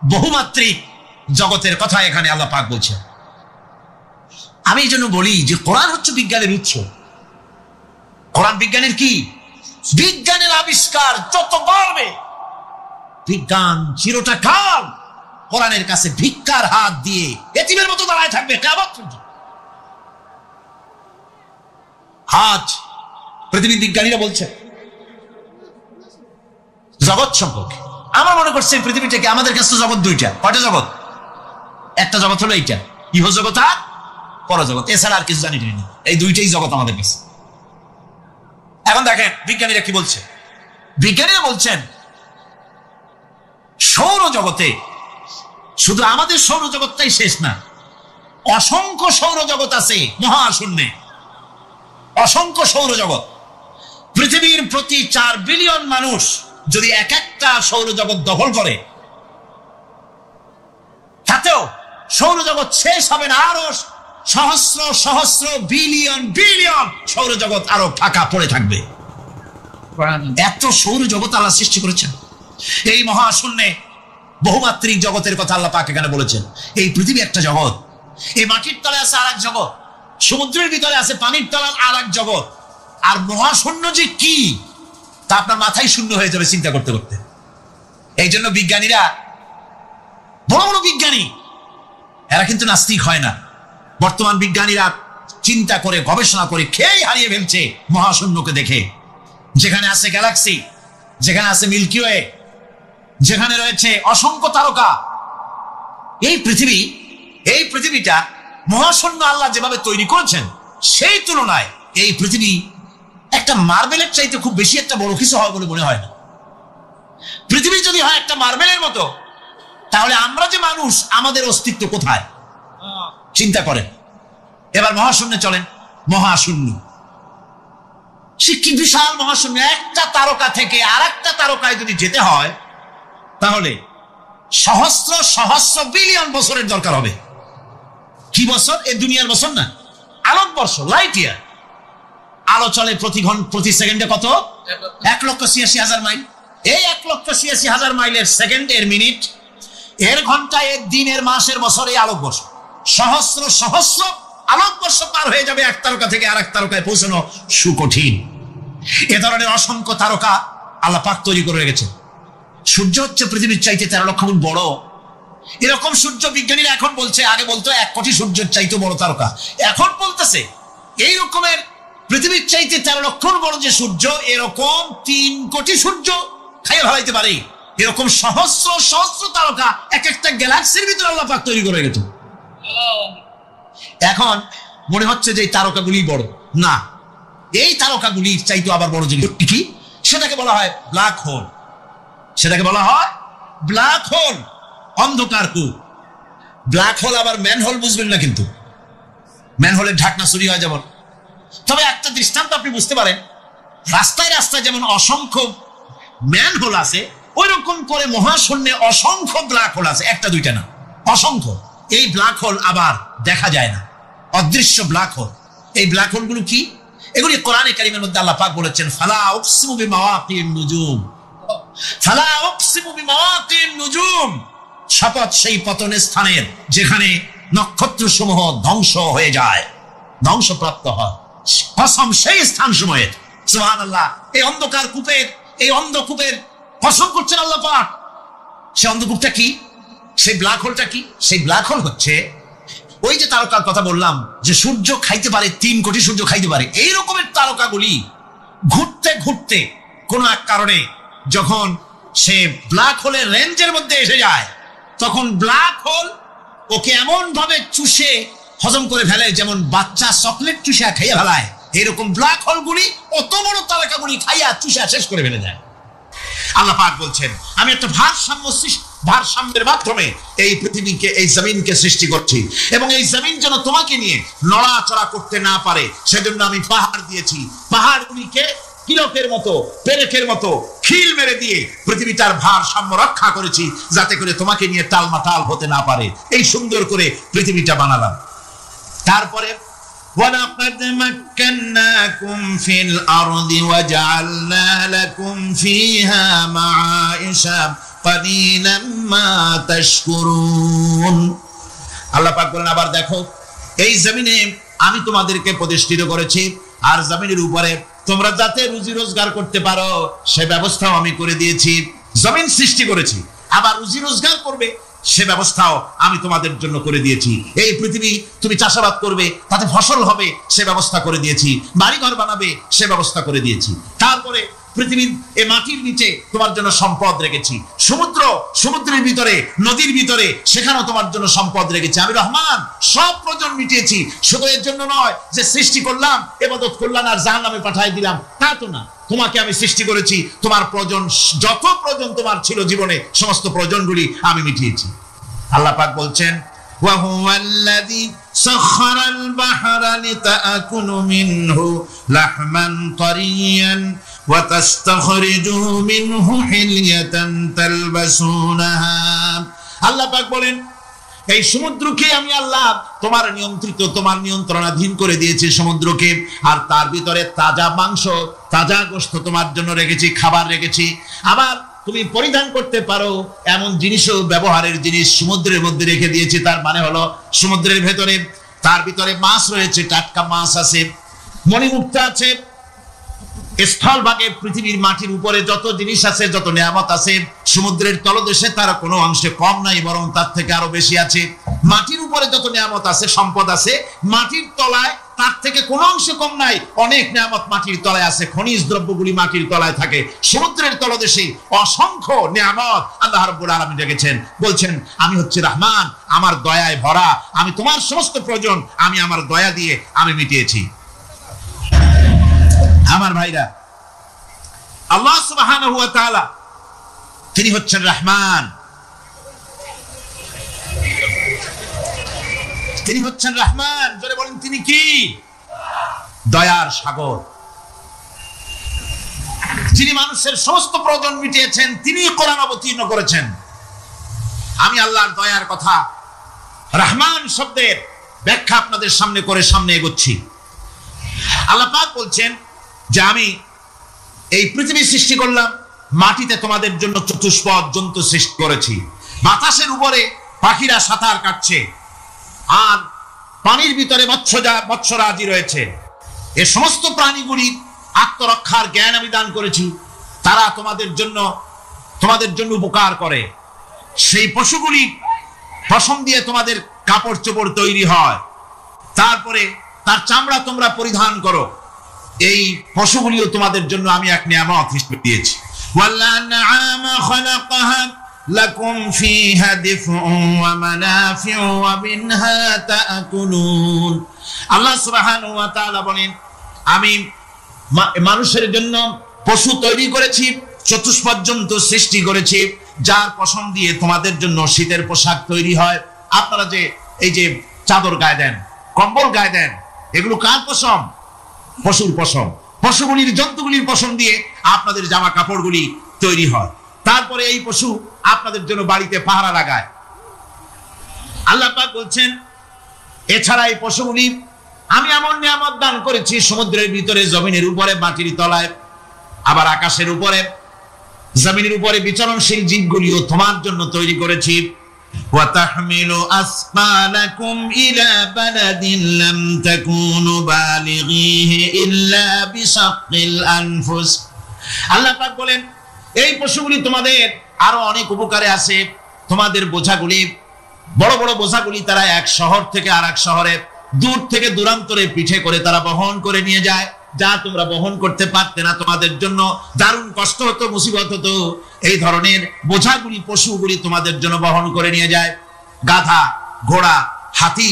বহুমাত্রিক জগতের কথা এখানে আল্লাহ পাক বলছেন। আমি এই জন্য বলি যে কোরআন হচ্ছে বিজ্ঞানের উৎস। কোরআন বিজ্ঞানের কি? বিজ্ঞানের আবিষ্কার যত বাড়বে, বিজ্ঞান চিরটা কাল কোরআনের কাছে ভিক্ষার হাত দিয়ে এতিমের মতো দাঁড়ায় থাকবে কিয়ামত পর্যন্ত। আজ পৃথিবীর বিজ্ঞানীরা বলছে জগৎ সম্পর্কে, আমরা মনে করছি পৃথিবীটাকে, আমাদের কাছে জগৎ দুইটা। কয়টা জগৎ? একটা জগৎ হলো এইটা, ইহ জগৎ আর পরজগৎ, এছাড়া আর কিছু জানি না। এই দুইটাই জগৎ আমাদের কাছে। এখন দেখেন বিজ্ঞানীরা কি বলছে। বিজ্ঞানীরা বলছেন সৌরজগতে শুধু আমাদের সৌরজগৎটাই শেষ না, অসংখ্য সৌরজগৎ আছে মহাশূন্যে, অসংখ্য সৌরজগৎ। পৃথিবীর প্রতি 4 বিলিয়ন মানুষ যদি এক একটা সৌরজগৎ দখল করে, তাতেও সৌরজগৎ শেষ হবে না। আরো সহস্র সহস্র বিলিয়ন বিলিয়ন সৌরজগৎ আরো ফাঁকা পড়ে থাকবে। এত সৌরজগৎ আল্লাহ সৃষ্টি করেছেন। এই মহাশূন্যে বহুমাত্রিক জগতের কথা আল্লাহ পাক এখানে বলেছেন। এই পৃথিবী একটা জগৎ, এই মাটির তলে আছে আর এক জগৎ, সমুদ্রের ভিতরে আছে পানির তলার আর এক জগৎ। আর মহাশূন্য যে কি তা আপনার মাথায় শূন্য হয়ে যাবে চিন্তা করতে করতে। এই জন্য বিজ্ঞানীরা, বড় বড় বিজ্ঞানী, এরা কিন্তু নাস্তিক হয় না। বর্তমান বিজ্ঞানীরা চিন্তা করে গবেষণা করে খেয়ে হারিয়ে ফেলছে মহাশূন্যকে দেখে। যেখানে আছে গ্যালাক্সি, যেখানে আছে মিল্কি ওয়ে, যেখানে রয়েছে অসংখ্য তারকা, এই পৃথিবীটা মহাশূন্য আল্লাহ যেভাবে তৈরি করেছেন সেই তুলনায় এই পৃথিবী একটা মার্বেলের চাইতে খুব বেশি একটা বড় কিছু হয় বলে মনে হয় না। পৃথিবী যদি হয় একটা মার্বেলের মতো, তাহলে আমরা যে মানুষ, আমাদের অস্তিত্ব কোথায় চিন্তা করেন। এবার মহাশূন্যে চলেন। মহাশূন্য সে কি বিশাল মহাশূন্য। একটা তারকা থেকে আর একটা তারকায় যদি যেতে হয় তাহলে সহস্র সহস্র বিলিয়ন বছরের দরকার হবে। কি বছর? এই দুনিয়ার বছর না, আলোকবর্ষ, লাইট ইয়ার। আলো চলে প্রতি সেকেন্ডে কত? 1,86,000 মাইল। এই 1,86,000 মাইলের সেকেন্ড, এর মিনিট, এর ঘন্টা, এর দিন, এর মাস, এর বছর, এই আলোকবর্ষ। সহস্র সহস্র আলোকবর্ষ পার হয়ে যাবে এক তারকা থেকে আর এক তারকায় পৌঁছানো সুকঠিন। এ ধরনের অসংখ্য তারকা আল্লাহ পাক তৈরি করে রেখেছে। সূর্য হচ্ছে পৃথিবীর চাইতে 13 লক্ষ গুণ বড়। এরকম সূর্য বিজ্ঞানীরা এখন বলছে, আগে বলতো 1 কোটি সূর্যের চাইতে বড় তারকা, এখন বলতেছে এই রকমের পৃথিবীর চাইতে 13 লক্ষ বড় যে সূর্য, এরকম 3 কোটি সূর্য খাইয়ে ফেলাইতে পারে। এরকম সহস্র সহস্র তারকা এক একটা গ্যালাক্সির ভিতরে আল্লাহ পাক তৈরি করে গেছে। এখন মনে হচ্ছে যে এই তারকাগুলি বড় না, এই তারকাগুলি চাইতে আবার বড় জিনিস কি, সেটাকে বলা হয় ব্ল্যাক হোল। সেটাকে বলা হয় ব্ল্যাক হোল, অন্ধকার কূপ। ব্ল্যাক হোল আবার ম্যান হোল বুঝবেন না, কিন্তু ম্যান হোলের ঢাকনা চুরি হয় যেমন। তবে একটা দৃষ্টান্ত আপনি বুঝতে পারেন, রাস্তায় রাস্তায় যেমন অসংখ্য ম্যান হোল আছে, ওই রকম করে মহাশূন্যে অসংখ্য ব্ল্যাক হোল আছে, একটা দুইটা না, অসংখ্য। এই ব্ল্যাক হোল আবার দেখা যায় না, অদৃশ্য ব্ল্যাক হোল। এই ব্ল্যাক হোল গুলো কি? এগুলি কোরআনে কারীমের মধ্যে আল্লাহ পাক বলেছেন, ফালা উকসিমু বিমাওয়াকিন নুজুম, ফালা উকসিমু বিমাওয়াকিন নুজুম, শপথ সেই পতনের স্থানের যেখানে নক্ষত্র সমূহ ধ্বংস হয়ে যায়, ধ্বংসপ্রাপ্ত হয়, কসম সেই স্থান সমূহের। সুবহানাল্লাহ। এই অন্ধকার কূপের, এই অন্ধকূপের কসম করছেন আল্লাহ পাক। সেই অন্ধকূপটা কি? সেই ব্ল্যাক হোলটা কি? সেই ব্ল্যাক হোল হচ্ছে ওই যে তারকার কথা বললাম যে সূর্য খাইতে পারে, 3 কোটি সূর্য খাইতে পারে, এই রকমের তারকাগুলি ঘুরতে ঘুরতে কোন এক কারণে যখন সে ব্ল্যাক হোলের রেঞ্জের মধ্যে এসে যায়, তখন ব্ল্যাক হোল ওকে এমন ভাবে চুষে হজম করে ফেলে যেমন বাচ্চা চকলেট চুষা খাইয়া ফেলায়। এরকম ব্ল্যাক হোল গুলি অত বড় তারকাগুলি খাইয়া চুষা শেষ করে ফেলে যায়। আল্লাহ পাক বলছেন, আমি একটা ভারসাম্যের মাধ্যমে এই পৃথিবীকে, এই জমিনকে সৃষ্টি করছি, এবং এই জমিন যেন তোমাকে নিয়ে নড়াচড়া করতে না পারে সেজন্য আমি পাহাড় দিয়েছি। পাহাড়গুলিকে কিলকের মতো, পেরেকের মতো খিল মেরে দিয়ে পৃথিবীটার ভারসাম্য রক্ষা করেছি, যাতে করে তোমাকে নিয়ে টালমাটাল হতে না পারে। এই সুন্দর করে পৃথিবীটা বানালাম। তারপরে وَلَقَدْ مَكَّنَّاكُمْ فِي الْأَرْضِ وَجَعَلْنَا لَكُمْ فِيهَا مَعَائِشَ قليلا ما تشكرون আল্লাহ পাক বলেন আবার দেখো এই জমিনে আমি তোমাদেরকে প্রতিষ্ঠিত করেছি আর জমিনের উপরে তোমরা যাতে রুজি রোজগার করতে পারো সে ব্যবস্থাও আমি করে দিয়েছি জমিন সৃষ্টি করেছি আবার রুজি রোজগার করবে সে ব্যবস্থাও আমি তোমাদের জন্য করে দিয়েছি এই পৃথিবী তুমি চাষাবাদ করবে তাতে ফসল হবে সে ব্যবস্থা করে দিয়েছি বাড়িঘর বানাবে সে ব্যবস্থা করে দিয়েছি তারপরে পৃথিবীর এই মাটির নিচে তোমার জন্য সম্পদ রেখেছি সমুদ্রের ভিতরে নদীর ভিতরে সেখানেও তোমার জন্য সম্পদ রেখেছি আমি রহমান সব প্রয়োজন মিটিয়েছি শুধু এর জন্য নয় যে সৃষ্টি করলাম ইবাদত করলাম আর জাহান্নামে পাঠিয়ে দিলাম তা তো না তোমাকে আমি সৃষ্টি করেছি তোমার প্রয়োজন যত প্রয়োজন তোমার ছিল জীবনে সমস্ত প্রয়োজনগুলি আমি মিটিয়েছি আল্লাহ পাক বলছেন وهو الذي سخر البحر لتأكلوا منه لحما طريا وتستخرجوا منه حلية تلبسونها আল্লাহ পাক বলেন এই সমুদ্রকে আমি আল্লাহ তোমার নিয়ন্ত্রণাধীন করে দিয়েছি সমুদ্রকে আর তার ভিতরে তাজা মাংস তাজা গোশত তোমার জন্য রেখেছি খাবার রেখেছি আবার তুমি পরিধান করতে পারো এমন জিনিসও ব্যবহারের জিনিস সমুদ্রের মধ্যে রেখে দিয়েছি তার মানে হলো সমুদ্রের ভেতরে তার ভিতরে মাছ রয়েছে টাটকা মাছ আছে মণিমুক্তা আছে স্থলভাগে পৃথিবীর মাটির উপরে যত জিনিস আছে যত নিয়ামত আছে সমুদ্রের তলদেশে তার কোনো অংশে কম নাই বরং তার থেকে আরো বেশি আছে মাটির উপরে যত নিয়ামত আছে সম্পদ আছে মাটির তলায় তার থেকে কোনো অংশে কম নাই অনেক নিয়ামত মাটির তলায় আছে খনিজ দ্রব্যগুলি মাটির তলায় থাকে সমুদ্রের তলদেশে অসংখ্য নিয়ামত আল্লাহ রাব্বুল আলামিন রেখেছেন বলছেন আমি হচ্ছে রহমান আমার দয়ায় ভরা আমি তোমার সমস্ত প্রয়োজন আমি আমার দয়া দিয়ে আমি মিটিয়েছি আমার ভাইরা আল্লাহ সুবহানাহু ওয়া তাআলা তিনি হচ্ছেন রহমান তিনি হচ্ছেন রহমান জোরে বলেন তিনি কি দয়ার সাগর যিনি মানুষের সমস্ত প্রয়োজন মিটিয়েছেন তিনি কোরআন অবতীর্ণ করেছেন আমি আল্লাহর দয়ার কথা রহমান শব্দের ব্যাখ্যা আপনাদের সামনে করে সামনে এগোচ্ছি আল্লাহ পাক বলছেন যে আমি এই পৃথিবী সৃষ্টি করলাম মাটিতে তোমাদের জন্য চতুষ্পদ জন্তু সৃষ্টি করেছি বাতাসের উপরে পাখিরা সাঁতার কাটছে আর পানির ভিতরে মৎস্যরাজি রয়েছে এই সমস্ত প্রাণীগুলি আত্মরক্ষার জ্ঞান আমি দান করেছি তারা তোমাদের জন্য উপকার করে সেই পশুগুলি পশম দিয়ে তোমাদের কাপড় চোপড় তৈরি হয় তারপরে তার চামড়া তোমরা পরিধান করো এই পশুগুলিও তোমাদের জন্য আমি এক নিয়ামত হিসেবে দিয়েছি ওয়াল্লানআমা খালাকাহা লাকুম ফিহা দিফউন ওয়া মানাফিউ ওয়া মিনহা তাআকুলুন আল্লাহ সুবহানাহু ওয়া তাআলা বলেন আমি মানুষের জন্য পশু তৈরি করেছি চতুষ্পদ জন্তু সৃষ্টি করেছি যার পশম দিয়ে তোমাদের জন্য শীতের পোশাক তৈরি হয় আপনারা যে এই যে চাদর গায়ে দেন কম্বল গায়ে দেন এগুলো কার পশম পশুর পশম পশুগুলির জন্তুগুলির পশম দিয়ে আপনাদের জামা কাপড়গুলি তৈরি হয় তারপরে এই পশু আপনাদের জন্য বাড়িতে পাহারা লাগায় আল্লাহ পাক বলছেন এছাড়া এই পশুগুলি আমি এমন নিয়ামত দান করেছি সমুদ্রের ভিতরে জমিনের উপরে মাটির তলায় আবার আকাশের উপরে জমিনের উপরে বিচরণশীল জীবগুলিও তোমার জন্য তৈরি করেছি وَتَحْمِلُ أَثْقَالَكُمْ إِلَى بَلَدٍ لَمْ تَكُونُوا بَالِغِيهِ إِلَّا بِشَقِّ الْأَنفُسِ আল্লাহ পাক বলেন এই পশুগুলি তোমাদের আরো অনেক উপকারে আছে তোমাদের বোঝাগুলি বড় বড় বোঝাগুলি তারা এক শহর থেকে আরেক শহরে দূর থেকে দূরান্তরে পিঠে করে তারা বহন করে নিয়ে যায় যা তোমরা বহন করতে পারতে না তোমাদের জন্য দারুণ কষ্ট হতো মুসিবত হতো এই ধরনের বোঝাগুলি পশুগুলি তোমাদের জন্য বহন করে নিয়ে যায় গাধা ঘোড়া হাতি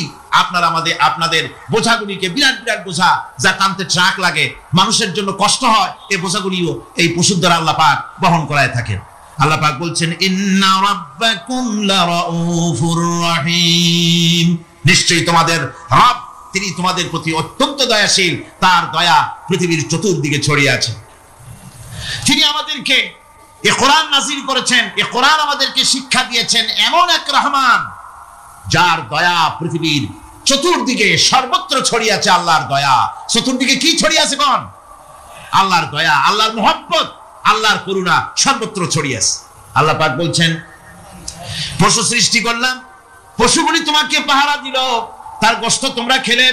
আপনাদের বোঝাগুলিকে বিরাট বিরাট বোঝা যা টানতে ট্রাক লাগে মানুষের জন্য কষ্ট হয় এই বোঝাগুলিও এই পশুর দ্বারা আল্লাহ পাক বহন করায় থাকেন আল্লাহ পাক বলছেন ইন্না রাব্বাকুম লারাউফুর রহিম নিশ্চয়ই তোমাদের রব তিনি তোমাদের প্রতি অত্যন্ত দয়াশীল তার দয়া পৃথিবীর চতুর্দিকে ছড়িয়ে আছে তিনি আমাদেরকে এই কোরআন নাযিল করেছেন এই কোরআন আমাদেরকে শিক্ষা দিয়েছেন এমন এক রহমান যার দয়া পৃথিবীর চতুর্দিকে সর্বত্র ছড়িয়ে আছে আল্লাহর দয়া চতুর্দিকে কি ছড়িয়ে আছে কোন আল্লাহর দয়া আল্লাহর মহব্বত আল্লাহর করুণা সর্বত্র ছড়িয়ে আছে আল্লাহ পাক বলছেন পশু সৃষ্টি করলাম, পশুগুলি তোমাকে পাহারা দিল, তার গোশত তোমরা খেলে,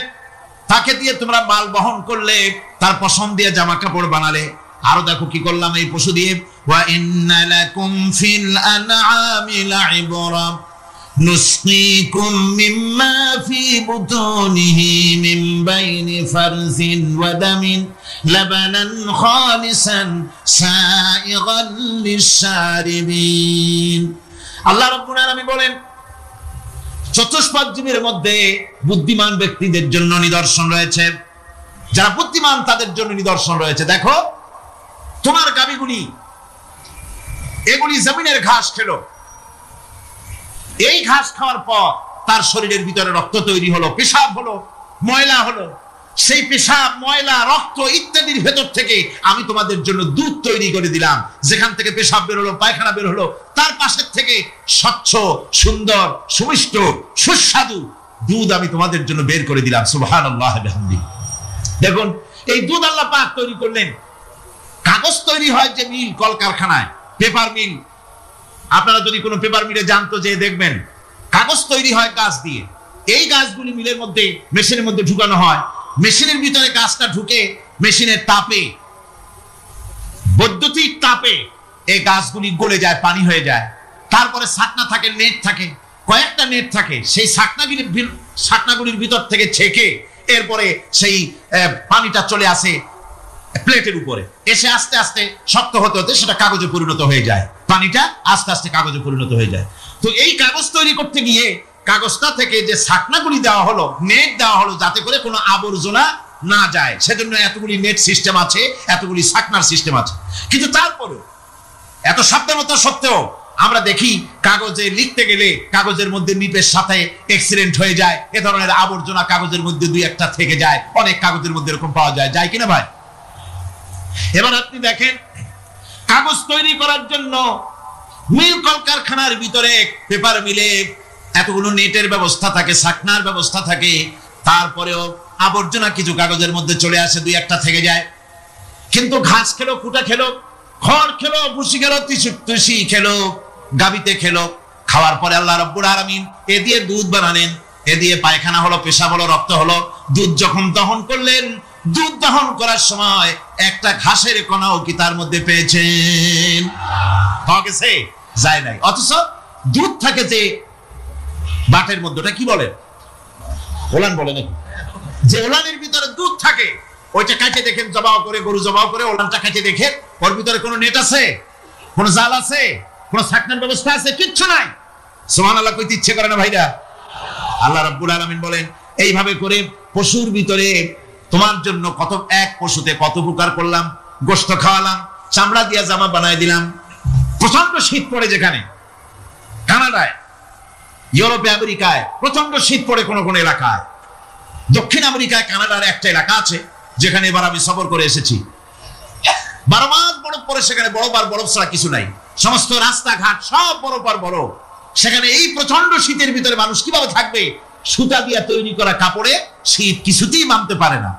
তাকে দিয়ে তোমরা মাল বহন করলে, তার পশম দিয়ে জামা কাপড় বানালে। আরো দেখো কি করলাম এই পশু দিয়ে, ওয়া ইন্না লাকুম ফিল আনআমি লাইবরা নুসকিকুম মিম্মা ফি বুতুনিহি মিন বাইনি ফারসিন ওয়া দামিন লাবানান খালিসান সাইগান লিশ-শারিবিন। আল্লাহ রাব্বুল আলামিন বলেন চতুষ্পদ জীবের মধ্যে বুদ্ধিমান ব্যক্তিদের জন্য নিদর্শন রয়েছে, যারা বুদ্ধিমান তাদের জন্য নিদর্শন রয়েছে। দেখো তোমার গাভীগুলি এগুলি জমিনের ঘাস খেলো, এই ঘাস খাওয়ার পর তার শরীরের ভিতরে রক্ত তৈরি হলো, পেশাব হলো, ময়লা হলো, সেই পেশাব ময়লা রক্ত ইত্যাদির ভেতর থেকে আমি তোমাদের জন্য দুধ তৈরি করে দিলাম। যেখান থেকে পেশাব বের হলো, পায়খানা বের হলো, তার পাশের থেকে স্বচ্ছ সুন্দর সুমিষ্ট সুস্বাদু দুধ আমি তোমাদের জন্য বের করে দিলাম। সুবহানাল্লাহ বিহামদিহি। দেখুন এই দুধ আল্লাহ পাক তৈরি করলেন। কাগজ তৈরি হয় যে মিল, কলকারখানায়, পেপার মিল, আপনারা যদি কোনো পেপার মিলে জানতো যে দেখবেন কাগজ তৈরি হয় গাছ দিয়ে। এই গাছগুলি মিলের মধ্যে মেশিনের মধ্যে ঢুকানো হয়, মেশিনের ভিতরে গাছটা ঢুকে মেশিনের তাপে, বৈদ্যুতিক তাপে এই গাছগুলি গলে যায়, পানি হয়ে যায়। তারপরে ছাকনা থাকে, নেট থাকে, কয়েকটা নেট থাকে, সেই ছাকনাগুলির ভিতর থেকে ছেঁকে এরপরে সেই পানিটা চলে আসে প্লেটের উপরে, এসে আস্তে আস্তে শক্ত হতে হতে সেটা কাগজে পরিণত হয়ে যায়, পানিটা আস্তে আস্তে কাগজে পরিণত হয়ে যায়। তো এই কাগজ তৈরি করতে গিয়ে কাগজটা থেকে যে ছাকনাগুলি দেওয়া হলো, নেট দেওয়া হলো, যাতে করে কোনো আবর্জনা না যায়, সেজন্য এতগুলি নেট সিস্টেম আছে, এতগুলি ছাকনার সিস্টেম আছে। কিন্তু তারপরে এত সাবধানতা সত্ত্বেও আমরা দেখি কাগজে লিখতে গেলে কাগজের মধ্যে নিপের সাথে অ্যাক্সিডেন্ট হয়ে যায়, এ ধরনের আবর্জনা কাগজের মধ্যে দুই একটা থেকে যায়, অনেক কাগজের মধ্যে এরকম পাওয়া যায়, যায় কিনা ভাই? এবার আপনি দেখেন কাগজ তৈরি করার জন্য মিল কলকারখানার ভিতরে, পেপার মিলে এতগুলো নেটের ব্যবস্থা থাকে, ছাকনার ব্যবস্থা থাকে, তারপরেও আবর্জনা কিছু কাগজের মধ্যে চলে আসে, দুই একটা থেকে যায়। কিন্তু ঘাস খেলো, কুটা খেলো, খড় খেলো, ভুসি খেলো, তুষি খেলো, গাবিতে খেলো, খাওয়ার পরে আল্লাহ রাব্বুল আলামিন এ দিয়ে দুধ বানালেন, এ দিয়ে পায়খানা হলো, পেশাব হলো, রক্ত হলো। দুধ যখন দহন করলেন, দুধ দহন করার সময় একটা ঘাসের কণাও কি তার মধ্যে পেয়েছেন? পাওয়া গেছে? যায় নাই। অথচ দুধ থাকে যে বাটের মধ্যে, ওটা কি বলে? ওলান বলে নাকি? যে ওলানের ভিতরে দুধ থাকে, ওইটা কাটে দেখেন, জবাও করে, গরু জবাও করে ওলানটা কাটে দেখেন, ওর ভিতরে কোনো নেট আছে, কোনো জাল আছে, কোনো ছাকনার ব্যবস্থা আছে? কিচ্ছু নাই। সুবহানাল্লাহ কইতে ইচ্ছে করে না ভাইরা? আল্লাহ রাব্বুল আলামিন বলেন এইভাবে করে পশুর ভিতরে তোমার জন্য কত, এক পশুতে কত উপকার করলাম, গোশত খাওয়ালাম, চামড়া দিয়া জামা বানায় দিলাম। প্রচন্ড শীত পড়ে যেখানে, কানাডায়, ইউরোপে, আমেরিকায় প্রচন্ড শীত পড়ে কোন কোন এলাকায়, দক্ষিণ আমেরিকায় কানাডার একটা এলাকা আছে যেখানে এবার আমি সফর করে এসেছি। 12 মাস বরফ পড়ে, সেখানে বরফ আর বরফ ছাড়া কিছু নাই, সমস্ত রাস্তাঘাট সব বরফ আর বরফ। সেখানে এই প্রচন্ড শীতের ভিতরে মানুষ কিভাবে থাকবে? সুতা দিয়া তৈরি করা কাপড়ে শীত কিছুতেই মানতে পারে না।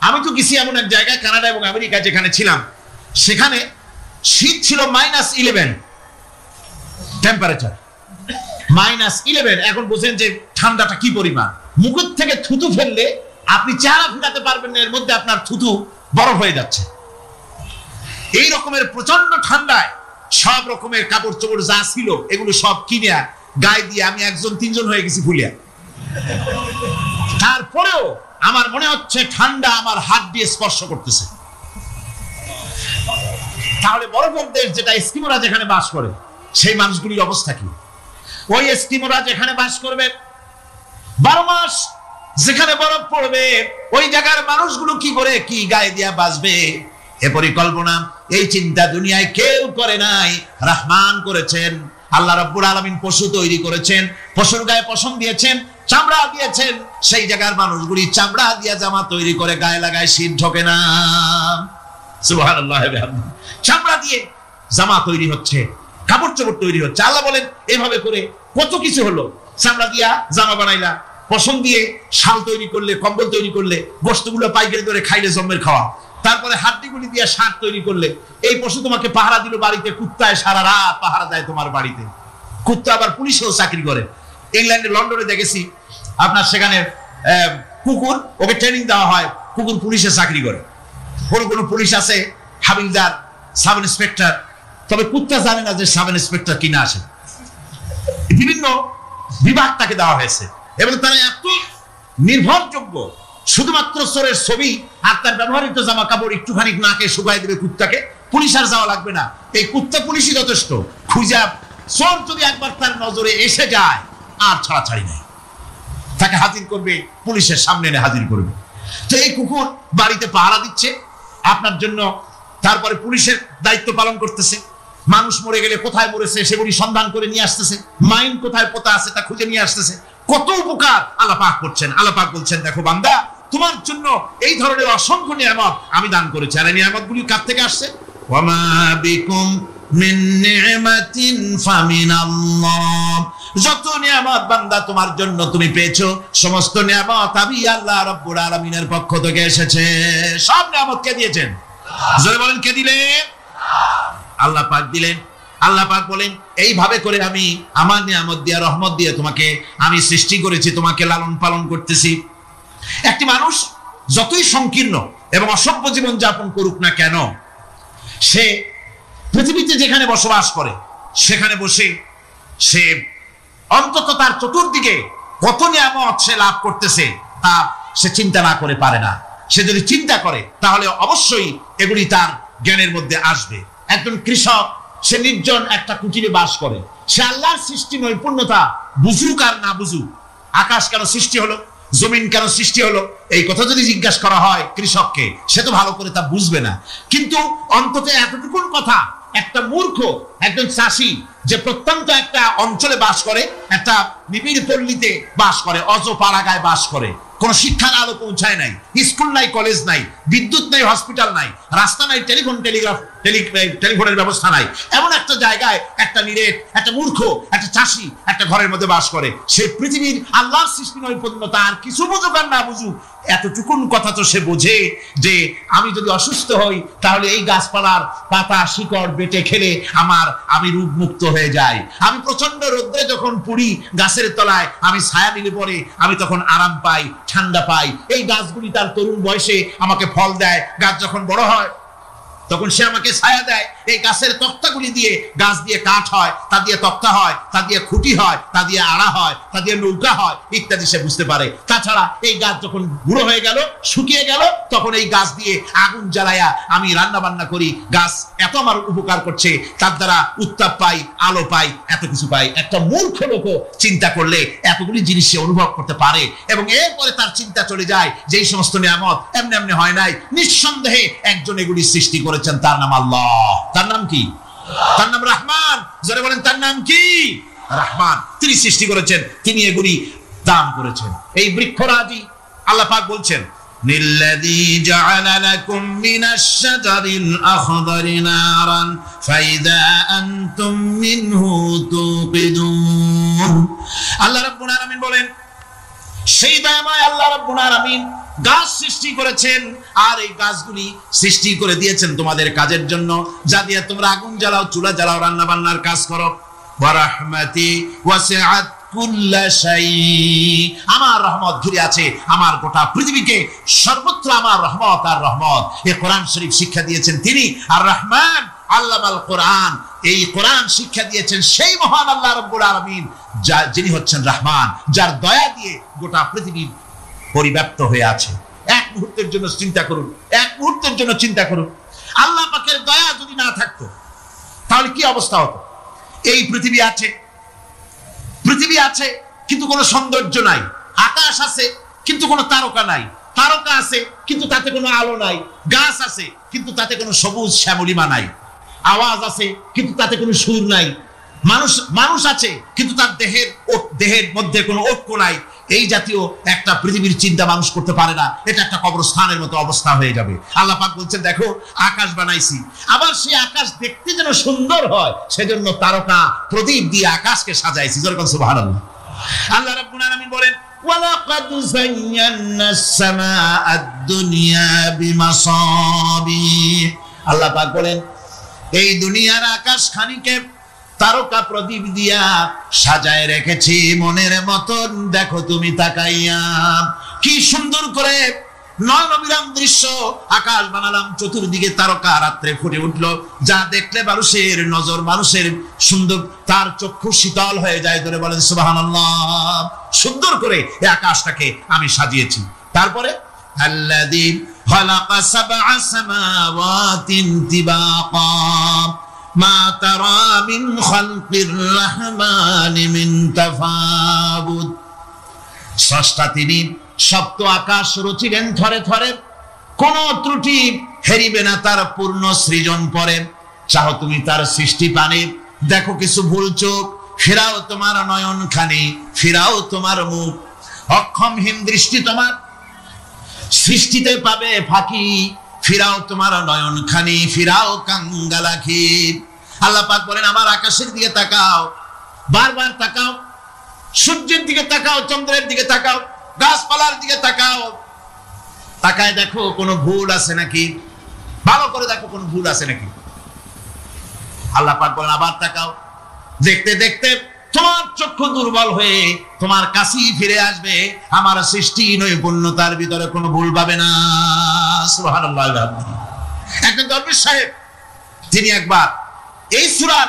আমি তো গেছি এমন এক জায়গায়, কানাডা এবং আমেরিকা যেখানে ছিলাম, সেখানে শীত ছিল -11 টেম্পারেচার, -11। এখন বুঝেন যে ঠান্ডাটা কি পরিমাণ। মুখের থেকে থুতু ফেললে আপনি চেহারা ফিরাতে পারবেন না, এর মধ্যে আপনার থুতু বরফ হয়ে যাচ্ছে। এই রকমের প্রচন্ড ঠান্ডায় সব রকমের কাপড় চোপড় যা ছিল এগুলো সব কিনে গায়ে দিয়ে আমি 1-3 জন হয়ে গেছি ফুলিয়া। তারপরেও আমার মনে হচ্ছে ঠান্ডা আমার হাত দিয়ে স্পর্শ করতেছে। তাহলে বরফের দেশ যেটা, এস্কিমোরা যেখানে বাস করে, সেই মানুষগুলির অবস্থা কি? ওই এস্কিমোরা যেখানে বাস করবে, 12 মাস যেখানে বরফ পড়বে, ওই জায়গার মানুষগুলো কি করে, কি গায়ে দিয়া বাঁচবে? এ পরিকল্পনা, এই চিন্তা দুনিয়ায় কেউ করে নাই, রহমান করেছেন। আল্লাহ রাব্বুল আলামিন পশু তৈরি করেছেন, পশুর গায়ে পশম দিয়েছেন, চামড়া দিয়েছেন, সেই জায়গার মানুষগুলি চামড়া দিয়া জামা তৈরি করে গায়ে লাগায়, শীত ঢোকে না। সুবহানাল্লাহ। চামড়া দিয়ে জামা তৈরি হচ্ছে, কাপড় চোপড় তৈরি হচ্ছে। আল্লাহ বলেন এভাবে করে কত কিছু হলো। চামড়া দিয়া জামা বানাইলা, পশম দিয়ে শাল তৈরি করলে, কম্বল তৈরি করলে, গোশতগুলো পাইকারি করে খাইলে জম্মের খাওয়া, তারপরে হাড্ডিগুলি দিয়ে সার তৈরি করলে, এই পশু তোমাকে পাহারা দিল বাড়িতে, কুত্তায় সারা রাত পাহারা দেয় তোমার বাড়িতে। কুত্তা আবার পুলিশেও চাকরি করে। ইংল্যান্ডে, লন্ডনে দেখেছি আপনার, সেখানে কুকুর, ওকে ট্রেনিং দেওয়া হয়, কুকুর পুলিশে চাকরি করে। কোনো পুলিশ আছে হাবিলদার, সাব ইন্সপেক্টর, তবে কুত্তা জানে না যে সাব ইন্সপেক্টর কিনা আসে। বিভিন্ন বিভাগ তাকে দেওয়া হয়েছে এবং তারা এত নির্ভরযোগ্য, শুধুমাত্র চোরের ছবি আর তার ব্যবহৃত জামা কাপড় একটুখানি নাকে শুকাই দেবে কুত্তাকে, পুলিশ আর যাওয়া লাগবে না। এই কুত্তা পুলিশই যথেষ্ট। খুঁজা চোর যদি একবার তার নজরে এসে যায় আর ছাড়াছাড়ি নাই, তাকে হাজির করবে, পুলিশের সামনে এনে হাজির করবে। তো এই কুকুর বাড়িতে পাহারা দিচ্ছে আপনার জন্য, তারপরে পুলিশের দায়িত্ব পালন করতেছে। মানুষ মরে গেলে কোথায় মরেছে সেগুলি সন্ধান করে নিয়ে আসতেছে, মাইন কোথায় পোতা আছে তা খুঁজে নিয়ে আসতেছে। কত উপকার আল্লাহ পাক করছেন। আল্লাহ পাক বলছেন, দেখো বান্দা, তোমার জন্য এই ধরনের অসংখ্য নিয়ামত আমি দান করেছি। আর এই নিয়ামতগুলি কার থেকে আসছে? ওয়ামা বিকুম মিন নি'মাতিন ফামিনাল্লাহ। যত নিয়ামত বান্দা তোমার জন্য তুমি পেয়েছো, সমস্ত নিয়ামত আমি আল্লাহ রাব্বুল আলামিনের পক্ষ থেকে এসেছে। সব নিয়ামত কে দিয়েছেন? জোরে বলেন, কে দিলেন? আল্লাহ পাক দিলেন। আল্লাহ পাক বলেন, এইভাবে করে আমি আমার নিয়ামত দিয়ে, রহমত দিয়ে তোমাকে আমি সৃষ্টি করেছি, তোমাকে লালন পালন করতেছি। একটি মানুষ যতই সংকীর্ণ এবং অসভ্য জীবন যাপন করুক না কেন, সে পৃথিবীতে যেখানে বসবাস করে সেখানে বসে সে অন্তত তার চতুর্দিকে কত নিয়ামত সে লাভ করতেছে তা সে চিন্তা না করে পারে না। সে যদি চিন্তা করে তাহলে অবশ্যই এগুলি তার জ্ঞানের মধ্যে আসবে। একজন কৃষক, সে নির্জন একটা কুটিরে বাস করে, সে আল্লাহর সৃষ্টি নৈপুণ্যতা বুঝুক আর না বুঝুক, আকাশ কেন সৃষ্টি হলো, জমিন কেন সৃষ্টি হলো, এই কথা যদি জিজ্ঞাসা করা হয় কৃষককে, সে তো ভালো করে তা বুঝবে না। কিন্তু অন্তত এতটুকুন কথা একটা মূর্খ একজন চাষি, যে প্রত্যন্ত একটা অঞ্চলে বাস করে, একটা নিবিড় পল্লীতে বাস করে, অজ পাড়াগায় বাস করে, কোন শিক্ষার আলো পৌঁছায় নাই, স্কুল নাই, কলেজ নাই, বিদ্যুৎ নাই, হসপিটাল নাই, রাস্তা নাই, টেলিফোনের ব্যবস্থা নাই, এমন একটা জায়গায় একটা নিরেট, একটা মূর্খ, একটা চাষি একটা ঘরের মধ্যে বাস করে। সেই পৃথিবীর আল্লাহর সৃষ্টি নৈপুণ্যতা আর কিছু বুঝুক আর না বুঝুক, এতটুকুন কথা তো সে বোঝে যে আমি যদি অসুস্থ হই তাহলে এই গাছপালার পাতা শিকড় বেটে খেলে আমি রোগ মুক্ত হয়ে যাই। আমি প্রচন্ড রোদ্রে যখন পুড়ি গাছের তলায়, আমি ছায়া নিলে পরে আমি তখন আরাম পাই, ঠান্ডা পাই। এই গাছগুলি তার তরুণ বয়সে আমাকে ফল দেয়, গাছ যখন বড় হয় তখন সে আমাকে ছায়া দেয়। এই গাছের তক্তাগুলি দিয়ে, গাছ দিয়ে কাঠ হয়, তা দিয়ে তক্তা হয়, তা দিয়ে খুঁটি হয়, তা দিয়ে আড়া হয়, তা দিয়ে নৌকা হয় ইত্যাদি সে বুঝতে পারে। তাছাড়া এই গাছ যখন বুড়ো হয়ে গেল, শুকিয়ে গেল, তখন এই গাছ দিয়ে আগুন জ্বালায়া আমি রান্না বান্না করি। গাছ এত আমার উপকার করছে, তার দ্বারা উত্তাপ পাই, আলো পাই, এত কিছু পাই। একটা মূর্খ লোকও চিন্তা করলে এতগুলি জিনিস সে অনুভব করতে পারে এবং এরপরে তার চিন্তা চলে যায় যে এই সমস্ত নিয়ামত এমনি এমনি হয় নাই, নিঃসন্দেহে একজন এগুলি সৃষ্টি করেছেন, তার নাম আল্লাহ। তার নাম কি? তার নাম রহমান। যারা বলেন তার নাম কি? রহমান। তিনি সৃষ্টি করেছেন, তিনি এগুলি দান করেছেন। এই বৃক্ষরাজি আল্লাহ পাক বলছেন, নিল্লাযী জাআলা লাকুম মিনাশ শাজারিল আখদারি নারান ফাইযা আনতুম মিনহু তুকিদুন। আল্লাহ রাব্বুল আলামিন বলেন, সেই দয়াময় আল্লাহ রাব্বুল আলামিন গাছ সৃষ্টি করেছেন, আর এই গাছগুলি সৃষ্টি করে দিয়েছেন তোমাদের কাজের জন্য, যা দিয়ে তোমরা আগুন জ্বালাও, চুলা জ্বালাও, রান্না বান্নার কাজ করো। ওয়া রাহমাতি ওয়াসিআত কুল্লা শাই। আমার রহমত ঘিরে আছে আমার গোটা পৃথিবীকে, সর্বত্র আমার রহমত আর রহমত। এই কোরআন শরীফ শিক্ষা দিয়েছেন তিনি আর রহমান আল্লামাল কোরআন। এই কোরআন শিক্ষা দিয়েছেন সেই মহান আল্লাহ রাব্বুল আলামিন, যিনি হচ্ছেন রহমান, যার দয়া দিয়ে গোটা পৃথিবী পরিব্যাপ্ত হয়ে আছে। এক মুহূর্তের জন্য চিন্তা করুন, এক মুহূর্তের জন্য চিন্তা করুন, আল্লাহ পাকের দয়া যদি না থাকতো তাহলে কি অবস্থা হতো? এই পৃথিবী আছে, পৃথিবী আছে কিন্তু কোনো সৌন্দর্য নাই, আকাশ আছে কিন্তু কোনো তারকা নাই, তারকা আছে কিন্তু তাতে কোনো আলো নাই, গাছ আছে কিন্তু তাতে কোনো সবুজ শ্যামলিমা নাই, আওয়াজ আছে কিন্তু তাতে কোনো সুর নাই, মানুষ আছে কিন্তু তার দেহের মধ্যে কোনো ঐক্য নাই। এই জাতীয় একটা পৃথিবীর চিন্তা মানুষ করতে পারে না, এটা একটা কবরস্থানের মতো অবস্থা হয়ে যাবে। আল্লাহ পাক বলছেন, দেখো আকাশ বানাইছি, আবার সেই আকাশ দেখতে যেন সুন্দর হয় সেজন্য তারকা প্রদীপ দিয়ে আকাশকে সাজাইছি। যেরকম সুবহানাল্লাহ। আল্লাহ রাব্বুল আলামিন বলেন ওয়ালাকাদ যায়্যানাস সামাআদ দুনিয়া বিমাসাবিহ। আল্লাহ পাক বলেন এই দুনিয়ার আকাশ খানিকে তারকা প্রদীপ দিয়া সাজায় রেখেছি মনের মতন, দেখো তুমি তাকাইয়া কি সুন্দর করে নয়নবিরাম দৃশ্য আকাশ বানালাম, চতুর্দিকে তারকা রাত্রে ফুটে উঠলো, যা দেখলে মানুষের নজর, মানুষের সুন্দর, তার চক্ষু শীতল হয়ে যায়। ধরে বলেন সুবহানাল্লাহ। সুন্দর করে এই আকাশটাকে আমি সাজিয়েছি। তারপরে আল্লাযী খালাকা সাবআ সামাওয়াতিন তিবাকা মা তারা মিন খালকির রহমানি মিন তাফাবুত। স্রষ্টা তিনি সপ্ত আকাশ রচিলেন থরে থরে, কোন ত্রুটি হেরিবে না তার পূর্ণ সৃজন পরে। চাও তুমি তার সৃষ্টি পানে, দেখো কিছু ভুল চোখ, ফেরাও তোমার নয়ন খানি, ফেরাও তোমার মুখ, অক্ষমহীন দৃষ্টি তোমার সৃষ্টিতে পাবে ফাঁকি, ফিরাও তোমার নয়ন খানি, ফিরাও কাঙ্গালাখি। আল্লাহ পাক বলেন আমার আকাশের দিকে তাকাও, বারবার তাকাও, সূর্যের দিকে তাকাও, চন্দ্রের দিকে তাকাও, গাছপালার দিকে তাকাও, তাকায় দেখো কোনো ভুল আছে নাকি, ভালো করে দেখো কোনো ভুল আছে নাকি। আল্লাহ পাক বলেন আবার তাকাও, দেখতে দেখতে তোমার চক্ষু দুর্বল হয়ে তোমার কাছেই ফিরে আসবে, আমার সৃষ্টি নৈপুণ্যতার ভিতরে কোনো ভুল পাবে না। সুবহানাল্লাহ। একজন দরবেশ সাহেব তিনি একবার এই সূরা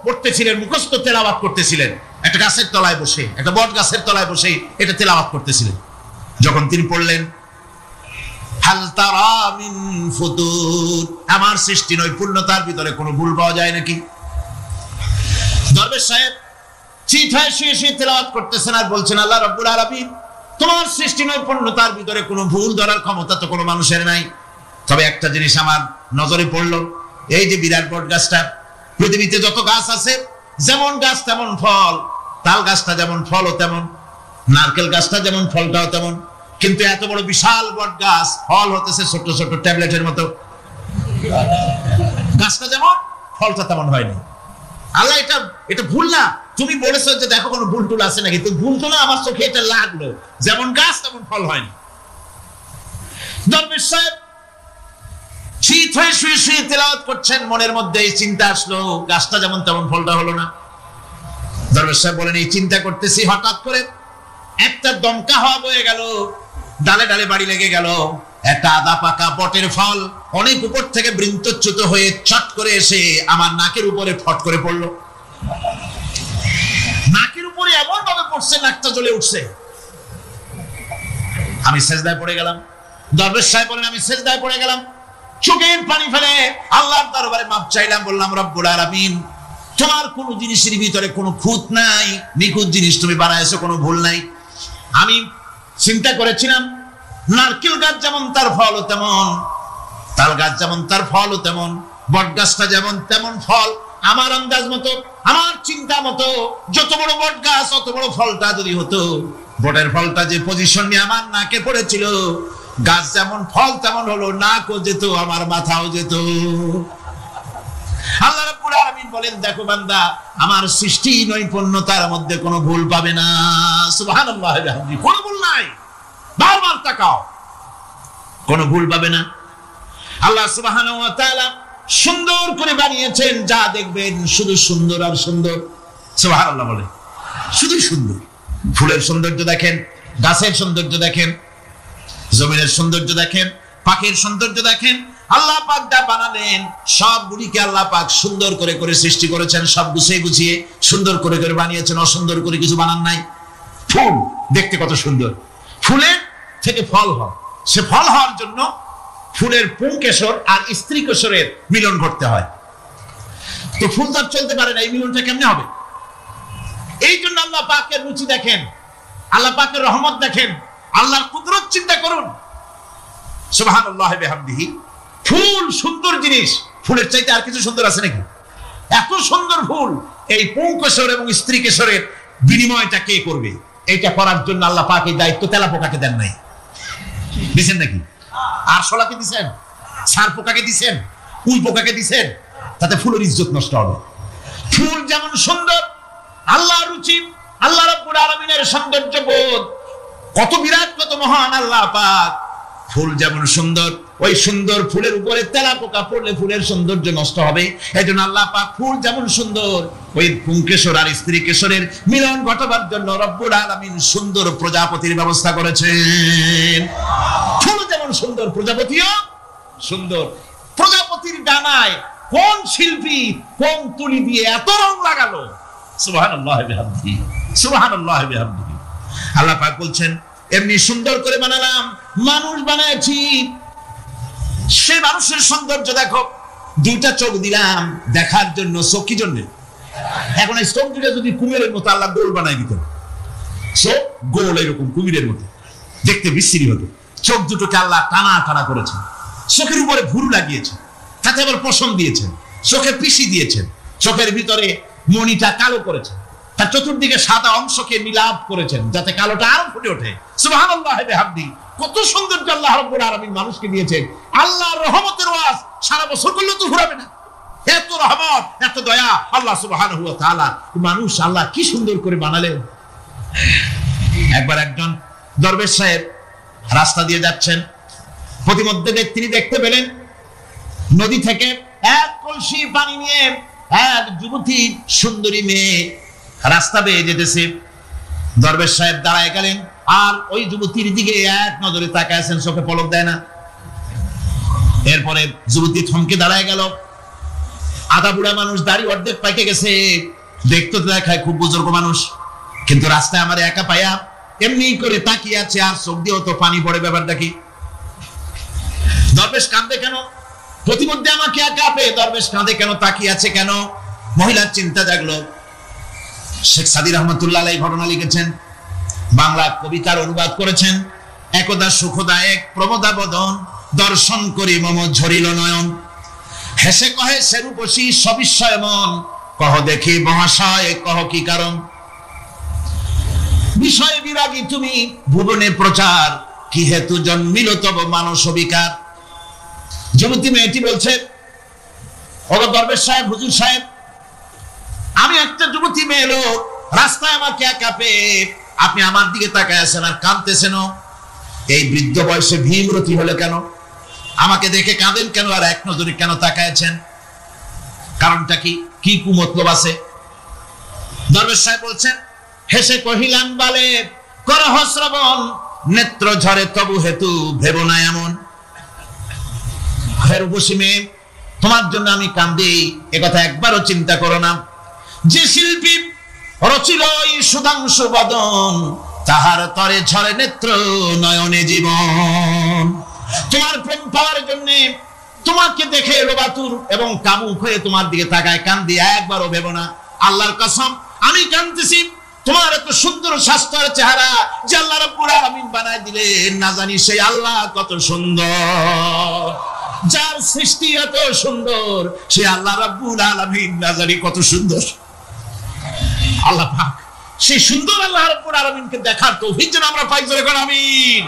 পড়তেছিলেন, মুখস্থ তেলাওয়াত করতেছিলেন, একটা গাছের তলায় বসে, একটা বট গাছের তলায় বসে এটা তেলাওয়াত করতেছিলেন। যখন তিনি পড়লেন হাল তারা মিন ফুতুর, আমার সৃষ্টি নৈপুণ্যতার ভিতরে কোনো ভুল পাওয়া যায় নাকি। দরবেশ সাহেব চিঠায় শুয়ে শুয়ে তেলাওয়াত করতেছেন আর বলছেন আল্লাহ রাব্বুল আলামিন তোমার সৃষ্টি নৈপুণ্যতার ভিতরে কোনো ভুল ধরার ক্ষমতা তো কোনো মানুষের নাই। তবে একটা জিনিস আমার নজরে পড়লো, এই যে বিরাট বট গাছটা, পৃথিবীতে যত গাছ আছে যেমন গাছ তেমন ফল, তাল গাছটা যেমন ফলও তেমন, নারকেল গাছটা যেমন ফলটাও তেমন, কিন্তু এত বড় বিশাল বট গাছ ফল হতেছে ছোট ছোট ট্যাবলেটের মতো, গাছটা যেমন ফলটা তেমন হয়নি। আল্লাহ এটা ভুল না, তুমি বলেছো যে দেখো কোনো ভুল টুল আছে নাকি, তো ভুল তো না, আমার চোখে এটা লাগলো, যেমন গাছ তেমন ফল হয়নি। দরবেশ সাহেব শীত হয়ে শুয়ে শুয়ে তেলাওয়াত করছেন, মনের মধ্যে এই চিন্তা আসলো গাছটা যেমন তেমন ফলটা হলো না। দরবেশ সাহেব বলেন এই চিন্তা করতেছি, হঠাৎ করে একটা দমকা হাওয়া বয়ে গেল, ডালে ডালে বাড়ি লেগে গেল, একটা আদা পাকা বটের ফল অনেক উপর থেকে বৃন্তচ্যুত হয়ে চট করে এসে আমার নাকের উপরে ফট করে পড়লো। নাকের উপরে এমন ভাবে পড়ছে নাকটা জ্বলে উঠছে, আমি সেজদায় পড়ে গেলাম। দরবেশ সাহেব বলেন আমি সেজদায় পড়ে গেলাম, চোখের পানি ফেলে আল্লাহর দরবারে মাপ চাইলাম, বললাম রব্বুল আলামিন তোমার কোন জিনিসের ভিতরে কোনো খুঁত নাই, নিখুঁত জিনিস তুমি বানাইছো, কোনো ভুল নাই। আমি চিন্তা করেছিলাম নারকেল গাছ যেমন তার ফল তেমন, তাল গাছ যেমন তার ফল তেমন, বট গাছটা যেমন তেমন ফল। আমার আন্দাজ মতো, আমার চিন্তা মতো যত বড় বট গাছ অত বড় ফলটা যদি হতো, বটের ফলটা যে পজিশন নিয়ে আমার নাকে পড়েছিল, গাছ যেমন ফল তেমন হলো, নাকও যেত, আমার মাথাও যেত। আল্লাহ রাব্বুল আলামিন বলেন দেখো বান্দা আমার সৃষ্টি নৈপুণ্যতার মধ্যে কোনো ভুল পাবে না। সুবহানাল্লাহ, কোনো ভুল নাই, বারবার তাকাও, কোনো ভুল পাবে না। আল্লাহ সুবহানাহু ওয়া তাআলা সুন্দর করে বানিয়েছেন, যা দেখবেন শুধু সুন্দর আর সুন্দর। সুবহানাল্লাহ বলে শুধু সুন্দর। ফুলের সৌন্দর্য দেখেন, গাছের সৌন্দর্য দেখেন, জমিনের সৌন্দর্য দেখেন, পাখির সৌন্দর্য দেখেন। আল্লাহ পাক যা বানালেন সবগুলিকে আল্লাহ পাক সুন্দর করে করে সৃষ্টি করেছেন, সব গুছিয়ে গুছিয়ে সুন্দর করে করে বানিয়েছেন, অসুন্দর করে কিছু বানান নাই। ফুল দেখতে কত সুন্দর, ফুলের থেকে ফল হয়, সে ফল হওয়ার জন্য ফুলের পুংকেশর আর স্ত্রী কেশরের মিলন করতে হয়। তো ফুল তো চলতে পারে না, এই মিলনটা কেমনে হবে? এই জন্য আল্লাহ পাকের রুচি দেখেন, আল্লাহ পাকের রহমত দেখেন, আল্লাহর কুদরত চিন্তা করুন। সুবহানাল্লাহ বিহামদিহি। ফুল সুন্দর জিনিস, ফুলের চাইতে আর কিছু সুন্দর আছে নাকি? এত সুন্দর ফুল, এই পুংকেশর এবং স্ত্রী কেশরের বিনিময়টা কে করবে? এটা করার জন্য আল্লাহ পাক এই দায়িত্ব তেলা পোকাকে দেন নাই, দিচ্ছেন নাকি? আরশোলাকে দিচ্ছেন, ছার পোকাকে দিচ্ছেন, উল পোকাকে দিচ্ছেন, তাতে ফুলের ইজ্জত নষ্ট হবে। ফুল যেমন সুন্দর, আল্লাহর রুচি, আল্লাহ রাব্বুল আলামিনের সৌন্দর্য বোধ কত বিরাট, কত মহান আল্লাহ পাক। ফুল যেমন সুন্দর, ওই সুন্দর ফুলের উপরে তেলাপোকা পড়লে ফুলের সৌন্দর্য নষ্ট হবে। এই জন্য আল্লাহ পাক ফুল যেমন সুন্দর, ওই পুংকেশর আর স্ত্রী কেশরের মিলন ঘটাবার জন্য রব্বুল আলামিন সুন্দর প্রজাপতির ব্যবস্থা করেছেন। ফুল যেমন সুন্দর, প্রজাপতিও সুন্দর। প্রজাপতির ডানায় কোন শিল্পী কোন তুলি দিয়ে এত রং লাগালো! সুবহানাল্লাহ বিহামদিহি, সুবহানাল্লাহ বিহামদিহি। আল্লাহ পাক বলছেন, এমনি সুন্দর করে বানালাম, মানুষ বানাইছি, সে মানুষের সৌন্দর্য দেখো। দুইটা চোখ দিলাম দেখার জন্য, চোখ কি জন্য? এখন এই চোখ দুটা যদি কুমিরের মতো আল্লাহ গোল বানাই দিত, চোখ গোল এরকম কুমিরের মতো দেখতে বিশ্রী হতো। চোখ দুটোকে আল্লাহ টানা টানা করেছেন, চোখের উপরে ভুরু লাগিয়েছেন, তাতে আবার পশম দিয়েছেন, চোখে পিসি দিয়েছেন, চোখের ভিতরে মণিটা কালো করেছেন, তার চতুর্দিকে সাদা অংশকে মিলাপ করেছেন যাতে কালোটা আরো ফুটে ওঠে। সুবহানাল্লাহ বিহামদিহি। কত সৌন্দর্য আল্লাহ রাব্বুল আলামিন মানুষকে দিয়েছেন। আল্লাহর রহমতের ওয়াজ সারা বছর করলেও তো ঘুরাবে না, এত রহমত, এত দয়া আল্লাহ সুবহানাহু ওয়া তাআলা। মানুষ আল্লাহ কি সুন্দর করে বানালেন। একবার একজন দরবেশ সাহেব রাস্তা দিয়ে যাচ্ছেন, প্রতিমধ্যে তিনি দেখতে পেলেন নদী থেকে এক কলসি পানি নিয়ে এক যুবতী সুন্দরী মেয়ে রাস্তা বেয়ে যেতেছে। দরবেশ সাহেব দাঁড়ায় গেলেন আর ওই যুবতীর দিকে এক নজরে তাকায় আছেন, চোখে পলক দেয় না। এরপরে যুবতী থমকে দাঁড়ায় গেল। আধা বুড়া মানুষ, দাড়ি অর্ধেক পাইকে গেছে, দেখতে তো দেখায় খুব বুজুর্গ মানুষ, কিন্তু রাস্তায় আমার একা পায়া এমনি করে তাকিয়ে আছে আর চোখ দিয়েও তো পানি পড়ে। ব্যাপারটা কি? দরবেশ কাঁদে কেন? প্রতিমধ্যে আমাকে একা পেয়ে দরবেশ কাঁদে কেন, তাকিয়ে আছে কেন? মহিলার চিন্তা জাগলো। শেখ সাদী রহমতুল্লাহ আলাইহি ঘটনা লিখেছেন, বাংলা কবিতার অনুবাদ করেছেন। একদা সুখদায়ক প্রমোদা বদন, দর্শন করি মম ঝরিল নয়ন। হেসে কহে সেরূপসী সবিস্ময় মন, কহ দেখি মহাশয় কহ কি কারণ। বিষয় বিরাগী তুমি ভুবনে প্রচার, কি হেতু জন্মিল তব মানস বিকার। যুবতী মেয়েটি বলছে, ওগো দরবেশ সাহেব, হুজুর সাহেব, আমি একটা যুবতী মেয়ে লোক, রাস্তায় আমাকে একা পেয়ে আপনি আমার দিকে তাকায় আছেন আর কাঁদতেছেন। এই বৃদ্ধ বয়সে ভীমরতি হলে কেন? আমাকে দেখে কাঁদেন কেন আর এক নজরে কেন তাকায়ছেন? কারণটা কি? কি কুমতলব আছে? দরবেশ সাহেব বলছেন, হেসে কহিলাম বালে করহ শ্রবণ, নেত্র ঝরে তবু হেতু ভেব না এমন। রূপসী মেয়ে, তোমার জন্য আমি কান্দি, একথা একবারও চিন্তা করো না। যে শিল্পী রচিল এই সুধাংশু বদন, তাহার তরে ঝরে নেত্র নয়নে জীবন। তোমার প্রেম পাওয়ার জন্য তোমাকে দেখে লোবাতুর এবং কামুক হয়ে তোমার দিকে তাকায়, কান্দি, একবারও ভেবো না। আল্লাহর কসম আমি কাঁদতেছি তোমার এত সুন্দর স্বাস্থ্যের চেহারা যে আল্লাহ রাব্বুল আলামিন বানায় দিলেন। না জানি সেই আল্লাহ কত সুন্দর, যার সৃষ্টি এত সুন্দর, সে আল্লাহ রাব্বুল আলামিন না জানি কত সুন্দর। আল্লাহ পাক সেই সুন্দর আল্লাহ রাব্বুল আলামিনকে দেখার তৌফিক যেন আমরা পাই। জোরে বলেন আমিন,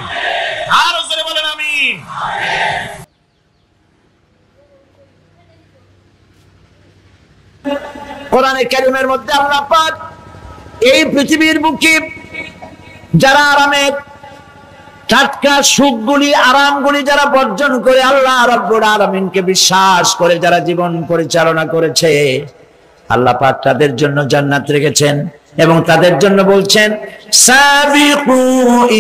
আর জোরে বলেন আমিন। কোরআনে কারীমের মধ্যে আল্লাহ পাক এই পৃথিবীর বুকে যারা আরামের টাটকা সুখগুলি, আরামগুলি যারা বর্জন করে আল্লাহ রাব্বুল আলামিনকে বিশ্বাস করে যারা জীবন পরিচালনা করেছে, আল্লাহ পাক তাদের জন্য জান্নাত রেখেছেন এবং তাদের জন্য বলছেন, সাবিকু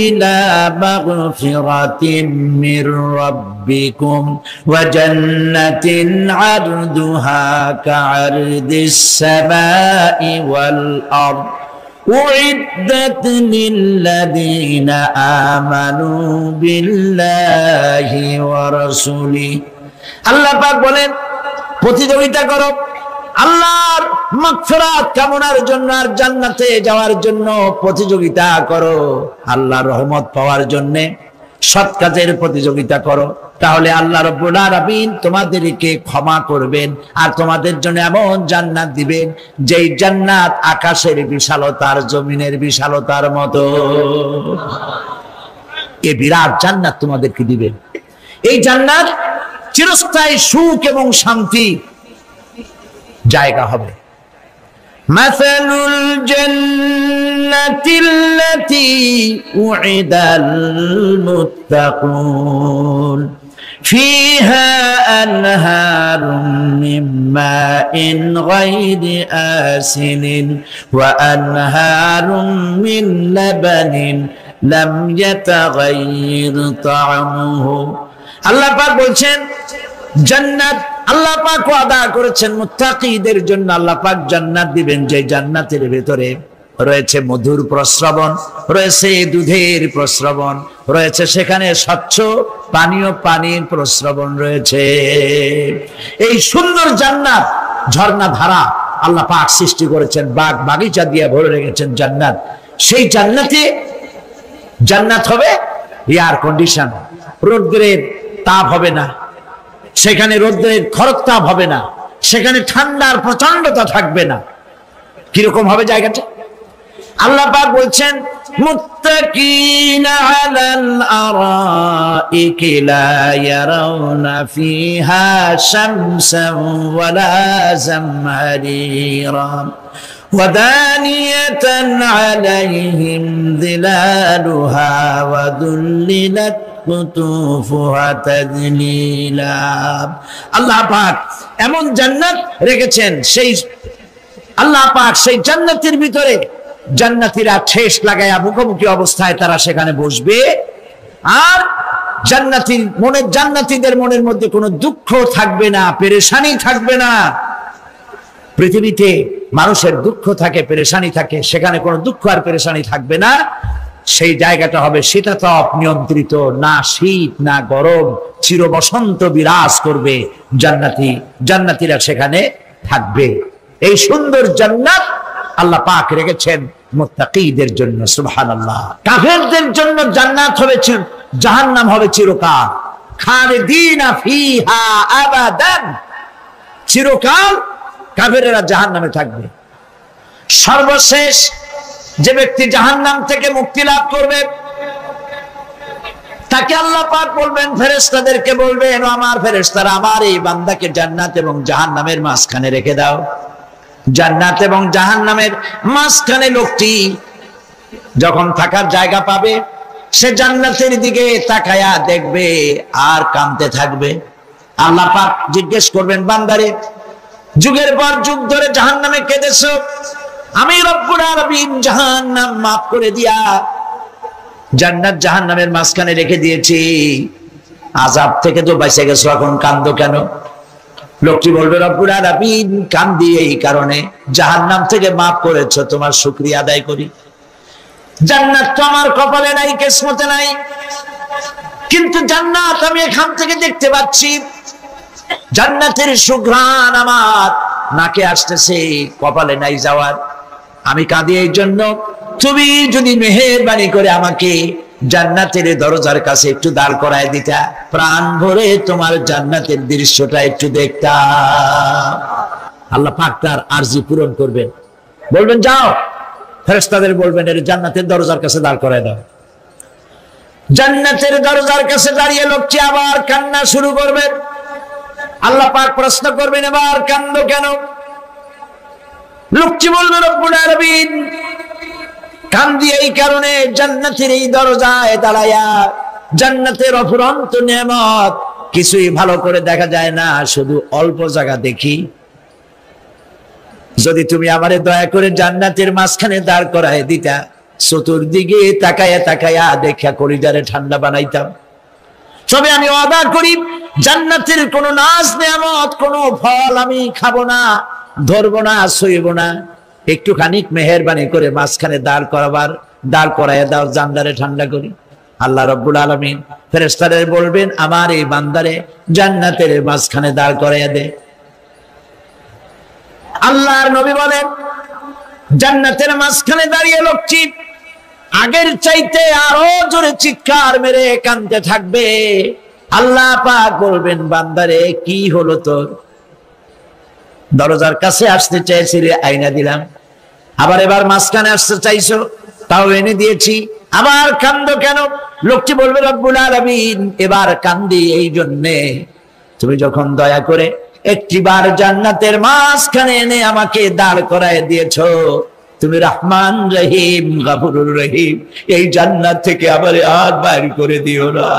ইলা মাগফিরাতিম মির রাব্বিকুম ওয়া জান্নাতিন আরদুহা কাআরদিস সামাই ওয়াল আরদ উইদ্দাত লিল্লাযীনা আমানু বিল্লাহি ওয়া রাসূলিহি। আল্লাহ পাক বলেন, প্রতিযোগিতা করো আল্লাহর মাগফিরাত কামনার জন্য আর জান্নাতে যাওয়ার জন্য প্রতিযোগিতা করো। আল্লাহর রহমত পাওয়ার জন্য সৎ কাজের প্রতিযোগিতা করো, তাহলে আল্লাহ রাব্বুল আলামিন তোমাদেরকে ক্ষমা করবেন আর তোমাদের জন্য এমন জান্নাত দিবেন যেই জান্নাত আকাশের বিশালতার জমিনের বিশালতার মতো। এই বিরাট জান্নাত তোমাদেরকে দিবেন। এই জান্নাত চিরস্থায়ী সুখ এবং শান্তি জায়গা হবে। মাসালুল জান্নাতিল্লাতী উইদাল মুত্তাকুন فيها أنهار من ماء غير آسن وأنهار من لبن لم يتغير طعمه আল্লাহ পাক বলছেন জান্নাত আল্লাহ পাক ওয়াদা করেছেন মুত্তাকিদের জন্য আল্লাহ পাক জান্নাত দিবেন যে জান্নাতের ভিতরে রয়েছে মধুর প্রস্রবণ, রয়েছে দুধের প্রস্রবণ, রয়েছে সেখানে স্বচ্ছ পানীয় পানির প্রস্রবণ রয়েছে। এই সুন্দর জান্নাত ঝর্ণা ধারা আল্লাহ পাক সৃষ্টি করেছেন, বাগ বাগিচা দিয়ে ভরে রেখেছেন জান্নাত। সেই জান্নাতে জান্নাত হবে এয়ার কন্ডিশন, রৌদ্রের তাপ হবে না সেখানে, রৌদ্রের খরতাপ হবে না সেখানে, ঠান্ডার প্রচন্ডতা থাকবে না। কিরকম হবে জায়গাটা? আল্লাহ পাক বলছেন মুত্তাকিনা আলাল আরাইকি লা ইয়ারাউনা ফিহা শামসান ওয়ালা জামহারিরা ওয়াদানিয়াতান আলাইহিম যিলালুহা ওয়া দুল্লিলাত কুতুফুহা তাদলিলা। আল্লাহ পাক এমন জান্নাত রেখেছেন, সেই আল্লাহ পাক সেই জান্নাতের ভিতরে জান্নাতীরা ঠেস লাগায়া মুখোমুখি অবস্থায় তারা সেখানে বসবে, আর জান্নাতীদের মনের মধ্যে কোনো দুঃখ থাকবে না, পেরেশানি থাকবে না। পৃথিবীতে মানুষের দুঃখ থাকে, পেরেশানি থাকে, সেখানে কোনো দুঃখ আর পেরেশানি থাকবে না। সেই জায়গাটা হবে শীতাতপ নিয়ন্ত্রিত, না শীত না গরম, চির বসন্ত বিরাজ করবে। জান্নাতীরা সেখানে থাকবে। এই সুন্দর জান্নাত আল্লাহ পাক রেখেছেন মুত্তাকিদের জন্য। সুবহানাল্লাহ। কাফেরদের জন্য জান্নাত হবে, জাহান্নাম হবে চিরকাল। খালিদিনা ফিহা আবাদান, চিরকাল কাফেরেরা জাহান্নামে থাকবে। সর্বশেষ যে ব্যক্তি জাহান্নাম থেকে মুক্তি লাভ করবে তাকে আল্লাহ পাক বলবেন, ফেরেশতাদেরকে বলবেন, আমার ফেরেশতারা আমার এই বান্দাকে জান্নাত এবং জাহান্নামের মাঝখানে রেখে দাও। জান্নাত এবং জাহান্নামের মাঝখানে লোকটি যখন থাকার জায়গা পাবে সে জান্নাতের দিকে তাকায়া দেখবে আর কাঁদতে থাকবে। আল্লাহ পাক জিজ্ঞেস করবেন, বান্দারে যুগের পর যুগ ধরে জাহান্নামে কেঁদেছো, আমি রব্বুল আলামিন জাহান্নাম মাফ করে দিয়া জান্নাত জাহান্নামের মাঝখানে রেখে দিয়েছি, আযাব থেকে তো বেঁচে গেছো, এখন কাঁদো কেন? লোকটি বলবে, রব্বুল আলামিন কান্দি এই কারণে, জাহান্নাম থেকে মাফ করেছো, তোমার শুকরিয়া আদায় করি। জান্নাত তো আমার কপালে নাই, কিসমতে নাই, কিন্তু জান্নাত আমি এখান থেকে দেখতে পাচ্ছি, জান্নাতের সুঘ্রাণ আমার নাকে আসতেছে, কপালে নাই যাওয়ার। আমি কাঁদি এই জন্য, তুমি যদি মেহেরবানি করে আমাকে জান্নাতের দরজার কাছে একটু দাঁড় করায় দিতা, প্রাণ ভরে তোমার জান্নাতের দৃশ্যটা একটু দেখতাম। আল্লাহ পাক তার আরজি পূরণ করবেন, বলবেন যাও, ফেরেশতাদের বলবেন এর জান্নাতের দরজার কাছে দাঁড় করায় দাও। জান্নাতের দরজার কাছে দাঁড়িয়ে লোকটি আবার কান্না শুরু করবে। আল্লাহ পাক প্রশ্ন করবেন, এবার কান্দো কেন? লোকটি বলবে, রব্বুল আলামিন কান্দি এই কারণে, জান্নাতের এই দরজায় দাঁড়ায়া জান্নাতের অফুরন্ত নেয়ামত কিছুই ভালো করে দেখা যায় না, শুধু অল্প জায়গা দেখি। যদি তুমি আমারে দয়া করে জান্নাতের মাঝখানে দাঁড় করায় দিতা, চতুর্দিকে তাকায়া তাকায়া দেখা কলিজারে ঠান্ডা বানাইতাম। তবে আমি ওয়াদা করি, জান্নাতের কোনো নাজ নেয়ামত, কোনো ফল আমি খাবো না, ধরবো না, সইব না। একটুখানি মেহেরবানি করে মাঝখানে দাঁড় করাইয়া দাও, জান্নারে ঠান্ডা করি। আল্লাহ রব্বুল আলামিন ফেরেশতাদের বলবেন, আমার এই বান্দারে জান্নাতের মাঝখানে দাঁড় করাইয়া দে। আল্লাহর নবী বলেন, জান্নাতের মাঝখানে দাঁড়িয়ে লোকটি আগের চাইতে আরো জোরে চিৎকার মেরে কাঁদতে থাকবে। আল্লাহ পাক বলবেন, বান্দারে কি হলো তোর? দরজার কাছে আসতে চাইছিলে, আইনা দিলাম। আবার এবার মাঝখানে আসতে চাইছো, তাও এনে দিয়েছি। আবার কান্দো কেন? লোকটি বলবে, রব্বুল আলামিন এবার কান্দি এই জন্যে, তুমি যখন দয়া করে একটিবার জান্নাতের মাঝখানে এনে আমাকে দাঁড় করায় দিয়েছো, তুমি রহমান রহিম গফুরুর রহিম, এই জান্নাত থেকে আবার আর বাইর করে দিও না।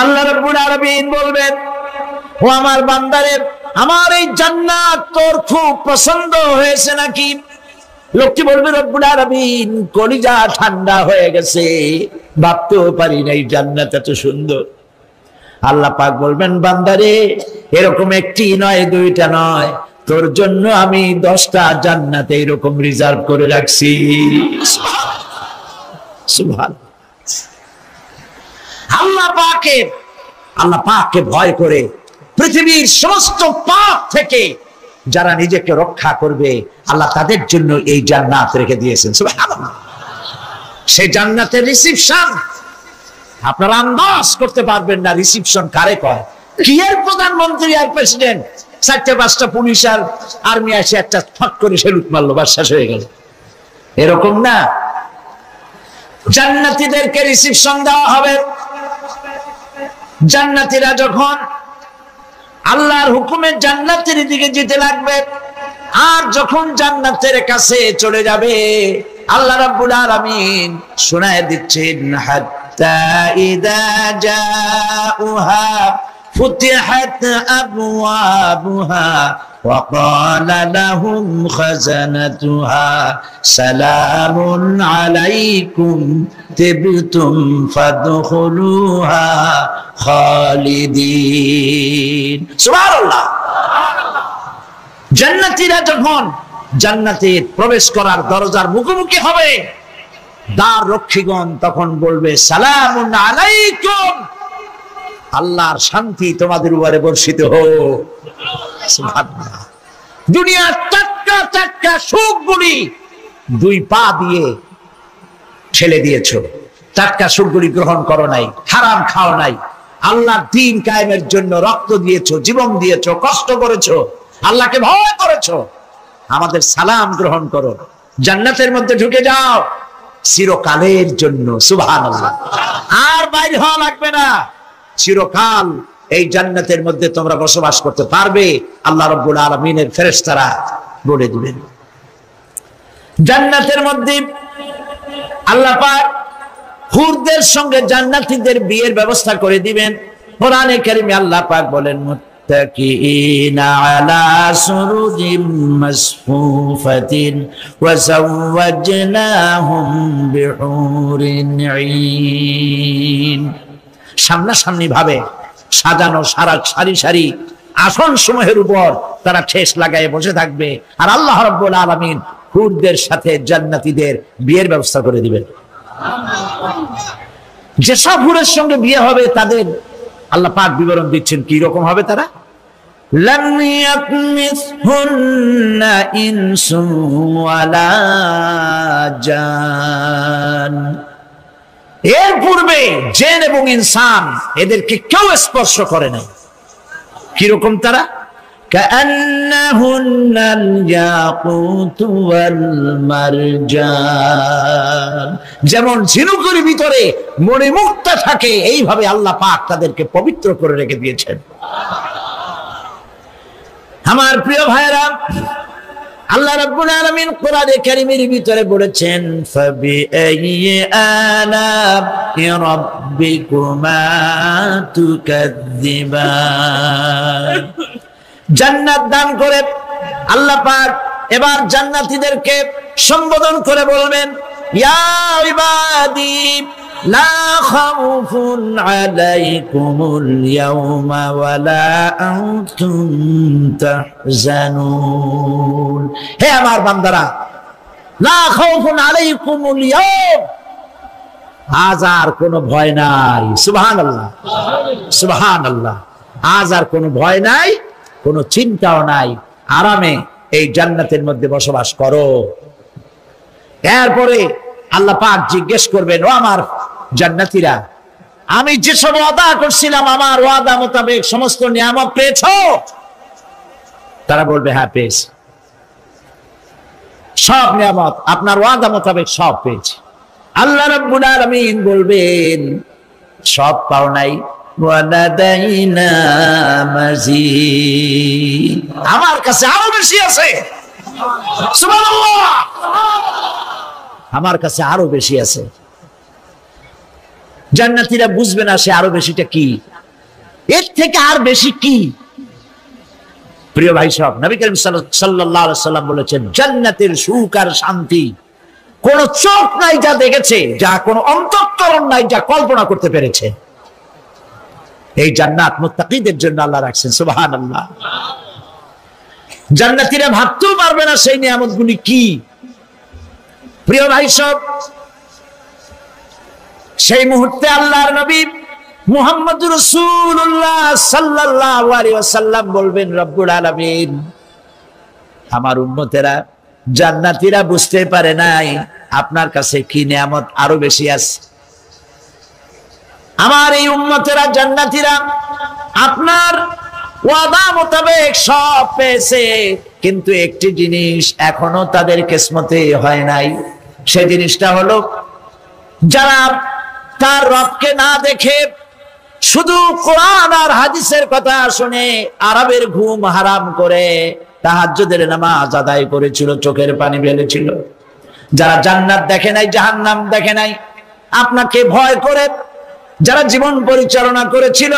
আল্লাহ রাব্বুল আলামিন বলবেন, ও আমার বান্দারে, আমার এই জান্নাত তোর খুব পছন্দ হয়েছে নাকি? লোকটি বলবে, রব্বুল আলামিন কলিজা ঠান্ডা হয়ে গেছে, ভাবতেও পারি না এই জান্নাত এত সুন্দর। আল্লাহ পাক বলবেন, বান্দারে এরকম একটি নয়, দুইটা নয়, তোর জন্য আমি 10টা জান্নাত এরকম রিজার্ভ করে রাখছি। সুবহানাল্লাহ। আল্লাহ পাককে ভয় করে পৃথিবীর সমস্ত পাপ থেকে যারা নিজেকে রক্ষা করবে, আল্লাহ তাদের জন্য এই জান্নাত রেখে দিয়েছেন। সুবহানাল্লাহ। সেই জান্নাতের রিসিপশন আপনারা আন্দাজ করতে পারবেন না, রিসিপশন কারে কয়। কি এর প্রধানমন্ত্রী আর প্রেসিডেন্ট, 4-5টা পুলিশ আর আর্মি আসে একটা ফট করে সেলুট মারলো, বাস শেষ হয়ে গেল, এরকম না। জান্নাতীদেরকে রিসিপশন দেওয়া হবে। জান্নাতীরা যখন আল্লাহর হুকুমে জান্নাতের দিকে যেতে লাগবে, আর যখন জান্নাতের কাছে চলে যাবে, আল্লাহ রাব্বুল আলামিন শোনায় দিচ্ছেন, হাত্তা ইযা জাউহা ফুতিহাত আবওয়াবুহা ওয়া ক্বালা লাহুম খাজানাতুহা সালামুন আলাইকুম তিবতুম ফাদখুলুহা খালিদিন। সুবহানাল্লাহ। জান্নাতীরা যখন জান্নাতে প্রবেশ করার দরজার মুখোমুখি হবে, দ্বার রক্ষীগণ তখন বলবে, সালামুন আলাইকুম, আল্লাহর শান্তি তোমাদের উপরে বর্ষিত হোক। সুবহানাল্লাহ। দুনিয়ার টাটকা টাটকা সুখগুলি 2 পা দিয়ে ছেলে দিয়েছো, টাটকা সুখগুলি গ্রহণ করো নাই, হারাম খাও নাই, আল্লাহর দ্বীন কায়েমের জন্য রক্ত দিয়েছো, জীবন দিয়েছো, কষ্ট করেছো, আল্লাহকে ভয় করেছো। আমাদের সালাম গ্রহণ করো, জান্নাতের মধ্যে ঢুকে যাও চিরকালের জন্য। সুবহানাল্লাহ। আর বাইরে হওয়া লাগবে না, চিরকাল এই জান্নাতের মধ্যে তোমরা বসবাস করতে পারবে, আল্লাহ রাব্বুল আলামিনের ফেরেশতারা বলে দিবেন। জান্নাতের মধ্যে আল্লাহ পাক হুরদের সঙ্গে জান্নাতীদের বিয়ের ব্যবস্থা করে দিবেন। কোরআনে কারিমে আল্লাহ পাক বলেন, মুত্তাকিইনা আলা সুরুজিম মাসফুফাতিন ওয়া যাওয়াজনাহুম বিহুরিন ঈন। সামনাসামনি ভাবে সাজানো সারি সারি আসন সমূহের উপর তারা ঠেস লাগায় বসে থাকবে, আর আল্লাহ রাব্বুল আলামিন হুরদের সাথে জান্নাতীদের বিয়ের ব্যবস্থা করে দিবেন। যেসব হুরের সঙ্গে বিয়ে হবে তাদের আল্লাহ পাক বিবরণ দিচ্ছেন কি রকম হবে তারা। লাম ইয়াতমিসহুন্না ইনসুন ওয়ালা জান, এর পূর্বে জিন এবং ইনসান এদেরকে কেউ স্পর্শ করে নাই। কি রকম তারা? কাআন্নাহুন্নাল ইয়াকুতু ওয়াল মারজান, যেমন ঝিনুকের ভিতরে মণিমুক্তা থাকে, এইভাবে আল্লাহ পাক তাদেরকে পবিত্র করে রেখে দিয়েছেন। আমার প্রিয় ভাইরা, আল্লাহ রাব্বুল আলামিন কোরআনে কারীমের ভিতরে বলেছেন, ফাবিআইয়ি আলা'i রাব্বিকুমা তুকাযযিবান। জান্নাত দান করে আল্লাহ পাক এবার জান্নাতীদেরকে সম্বোধন করে বলবেন, ইয়া ইবাদি লা খাউফুন আলাইকুমুল ইয়াওমা ওয়ালা আনতুম তাহজানুন। হে আমার বান্দারা, লা খাউফুন আলাইকুমুল ইয়াওম, আজ আর কোনো ভয় নাই। সুবহানাল্লাহ, সুবহানাল্লাহ। আজ আর কোনো ভয় নাই, কোনো চিন্তাও নাই, আরামে এই জান্নাতের মধ্যে বসবাস করো। এরপরে আল্লাহ পাক জিজ্ঞেস করবেন, ও আমার জান্নাতীরা, আমি যেসব ওয়াদা করছিলাম আমার ওয়াদা মোতাবেক সমস্ত নিয়ামত পেয়েছো? তারা বলবে, হ্যাঁ পেয়েছি, সব নিয়ামত আপনার ওয়াদা মোতাবেক সব পেয়েছি। আল্লাহ রাব্বুল আলামিন বলবেন, সব পাও নাই, ওয়ালাদাইনা মাজিদ। আমার কাছে আরো বেশি আছে, সুবহানাল্লাহ, আমার কাছে আরো বেশি আছে। জান্নাতীরা বুঝবে না সে আরো বেশিটা কি, এর থেকে আর বেশি কি। প্রিয় ভাই সব, নবী করিম সাল্লাল্লাহু আলাইহি সাল্লাম বলেছেন, জান্নাতের সুখ আর শান্তি কোন চোখ নাই যা দেখেছে, যা কোন অন্তঃকরণ নাই যা কল্পনা করতে পেরেছে। এই জান্নাত মুত্তাকিদের জন্য আল্লাহ রাখছেন, সুবহানাল্লাহ। জান্নাতীরা ভাবতেও পারবে না সেই নিয়ামতগুলি কি। প্রিয় ভাই সব, সেই মুহূর্তে আল্লাহর নবী মুহাম্মদুর রাসূলুল্লাহ সাল্লাল্লাহু আলাইহি ওয়াসাল্লাম বলবেন, রব্বুল আলামিন, আমার উম্মতেরা জান্নাতীরা বুঝতে পারে নাই আপনার কাছে কি নিয়ামত আরো বেশি আছে। আমার এই উম্মতেরা জান্নাতীরা আপনার ওয়াদা মোতাবেক সব পেয়েছে, কিন্তু একটি জিনিস এখনো তাদের কিসমতে হয় নাই। সেই জিনিসটা হলো, যারা তার রবকে না দেখে শুধু কোরআন আর হাদিসের কথা শুনে আরবের ঘুম হারাম করে তাহাজ্জুদের নামাজ আদায় করেছিল, চোখের পানি ফেলেছিল, যারা জান্নাত দেখে নাই, জাহান্নাম দেখে নাই, আপনাকে ভয় করে যারা জীবন পরিচালনা করেছিল,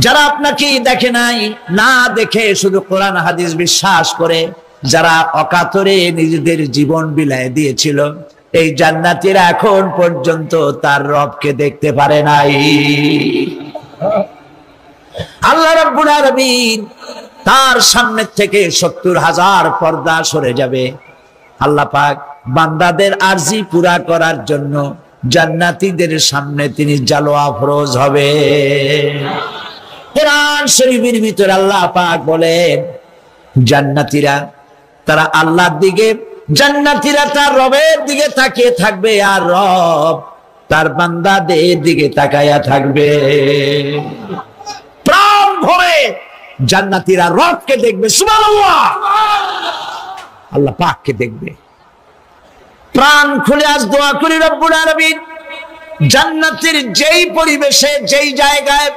যারা আপনাকে দেখে নাই, না দেখে শুধু কোরআন হাদিস বিশ্বাস করে যারা অকাতরে নিজেদের জীবন বিলায় দিয়েছিল, এই জান্নাতীরা এখন পর্যন্ত তার রবকে দেখতে পারে নাই। আল্লাহ রাব্বুল আলামিন তার সামনে থেকে ৭০,০০০ পর্দা সরে যাবে। আল্লাহ পাক বান্দাদের আরজি পুরা করার জন্য জান্নাতীদের সামনে তিনি জালোয়া ফরোজ হবে। কোরআন শরীফের ভিতরে আল্লাহ পাক বলেন, জান্নাতীরা তারা আল্লাহর দিকে, জান্নাতীরা তার রবের দিকে তাকিয়ে থাকবে, আর রব তার বান্দাদের দিকে তাকায়া থাকবে। প্রাণ ভরে জান্নাতীরা রবকে দেখবে, সুবহানাল্লাহ, আল্লাহ পাককে দেখবে। প্রাণ খুলে আজ দোয়া করি, রব্বুল আলামিন, জান্নাতের যেই পরিবেশে, যেই জায়গায়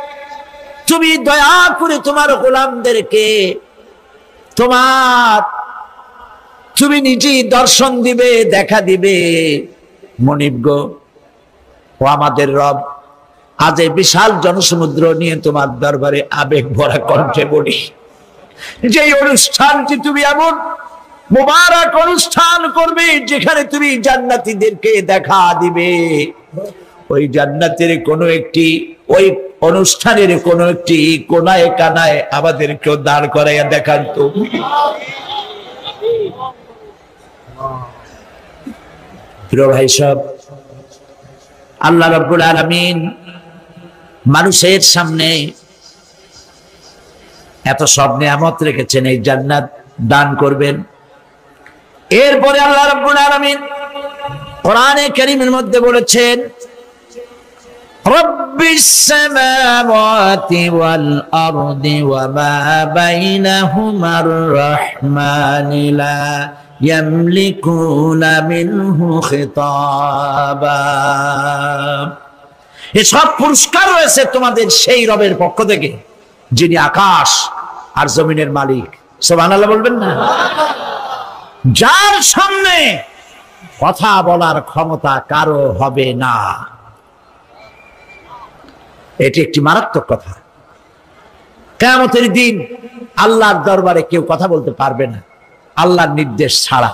তুমি দয়া করে তোমার গোলামদেরকে তুমি নিজেই দর্শন দিবে, দেখা দিবে। মনিব গো, ও আমাদের রব, আজ এই বিশাল জনসমুদ্র নিয়ে তোমার দরবারে আবেগ ভরা কণ্ঠে বলি, যেই অনুষ্ঠানটি তুমি এমন মুবারক অনুষ্ঠান করবে যেখানে তুমি জান্নাতীদেরকে দেখা দিবে, ওই জান্নাতের কোনো একটি, ওই অনুষ্ঠানের কোনো একটি কোনায় কানায় আমাদেরকেও দাঁড় করাইয়া দেখান তো। প্রিয় ভাই সব, আল্লাহ রাব্বুল আলামিন মানুষের সামনে এত সব নিয়ামত রেখেছেন, এই জান্নাত দান করবেন। এরপরে আল্লাহ রাব্বুল আলামিন কোরআনে কারীমের মধ্যে বলেছেন, রব্বিস সামাওয়াতি ওয়াল আরদি ওয়া মা বাইনাহুমার রাহমানি লা ইয়ামলিকুনা মিনহু খিতাবা। এসব পুরস্কার রয়েছে তোমাদের সেই রবের পক্ষ থেকে যিনি আকাশ আর জমিনের মালিক। সুবহানাল্লাহ বলবেন না? যার সামনে কথা বলার ক্ষমতা কারো হবে না। এটি একটি মারাত্মক কথা। কিয়ামতের দিন আল্লাহর দরবারে কেউ কথা বলতে পারবে না আল্লাহর নির্দেশ ছাড়া।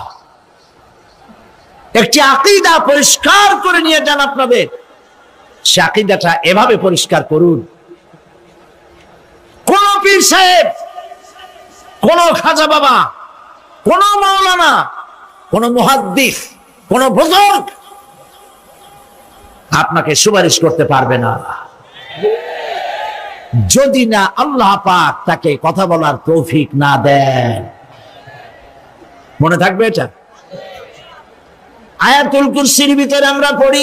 একটি আকীদা পরিষ্কার করে নিয়ে যান আপনাদের। সে আকীদাটা এভাবে পরিষ্কার করুন, কোন পীর সাহেব, কোন খাজা বাবা, কোন মাওলানা, কোন মুহাদ্দিস, কোন বুজুর্গ আপনাকে সুপারিশ করতে পারবে না যদি না আল্লাহ পাক তাকে কথা বলার তৌফিক না দেন। মনে থাকবে এটা। আয়াতুল কুরসির ভিতরে আমরা পড়ি,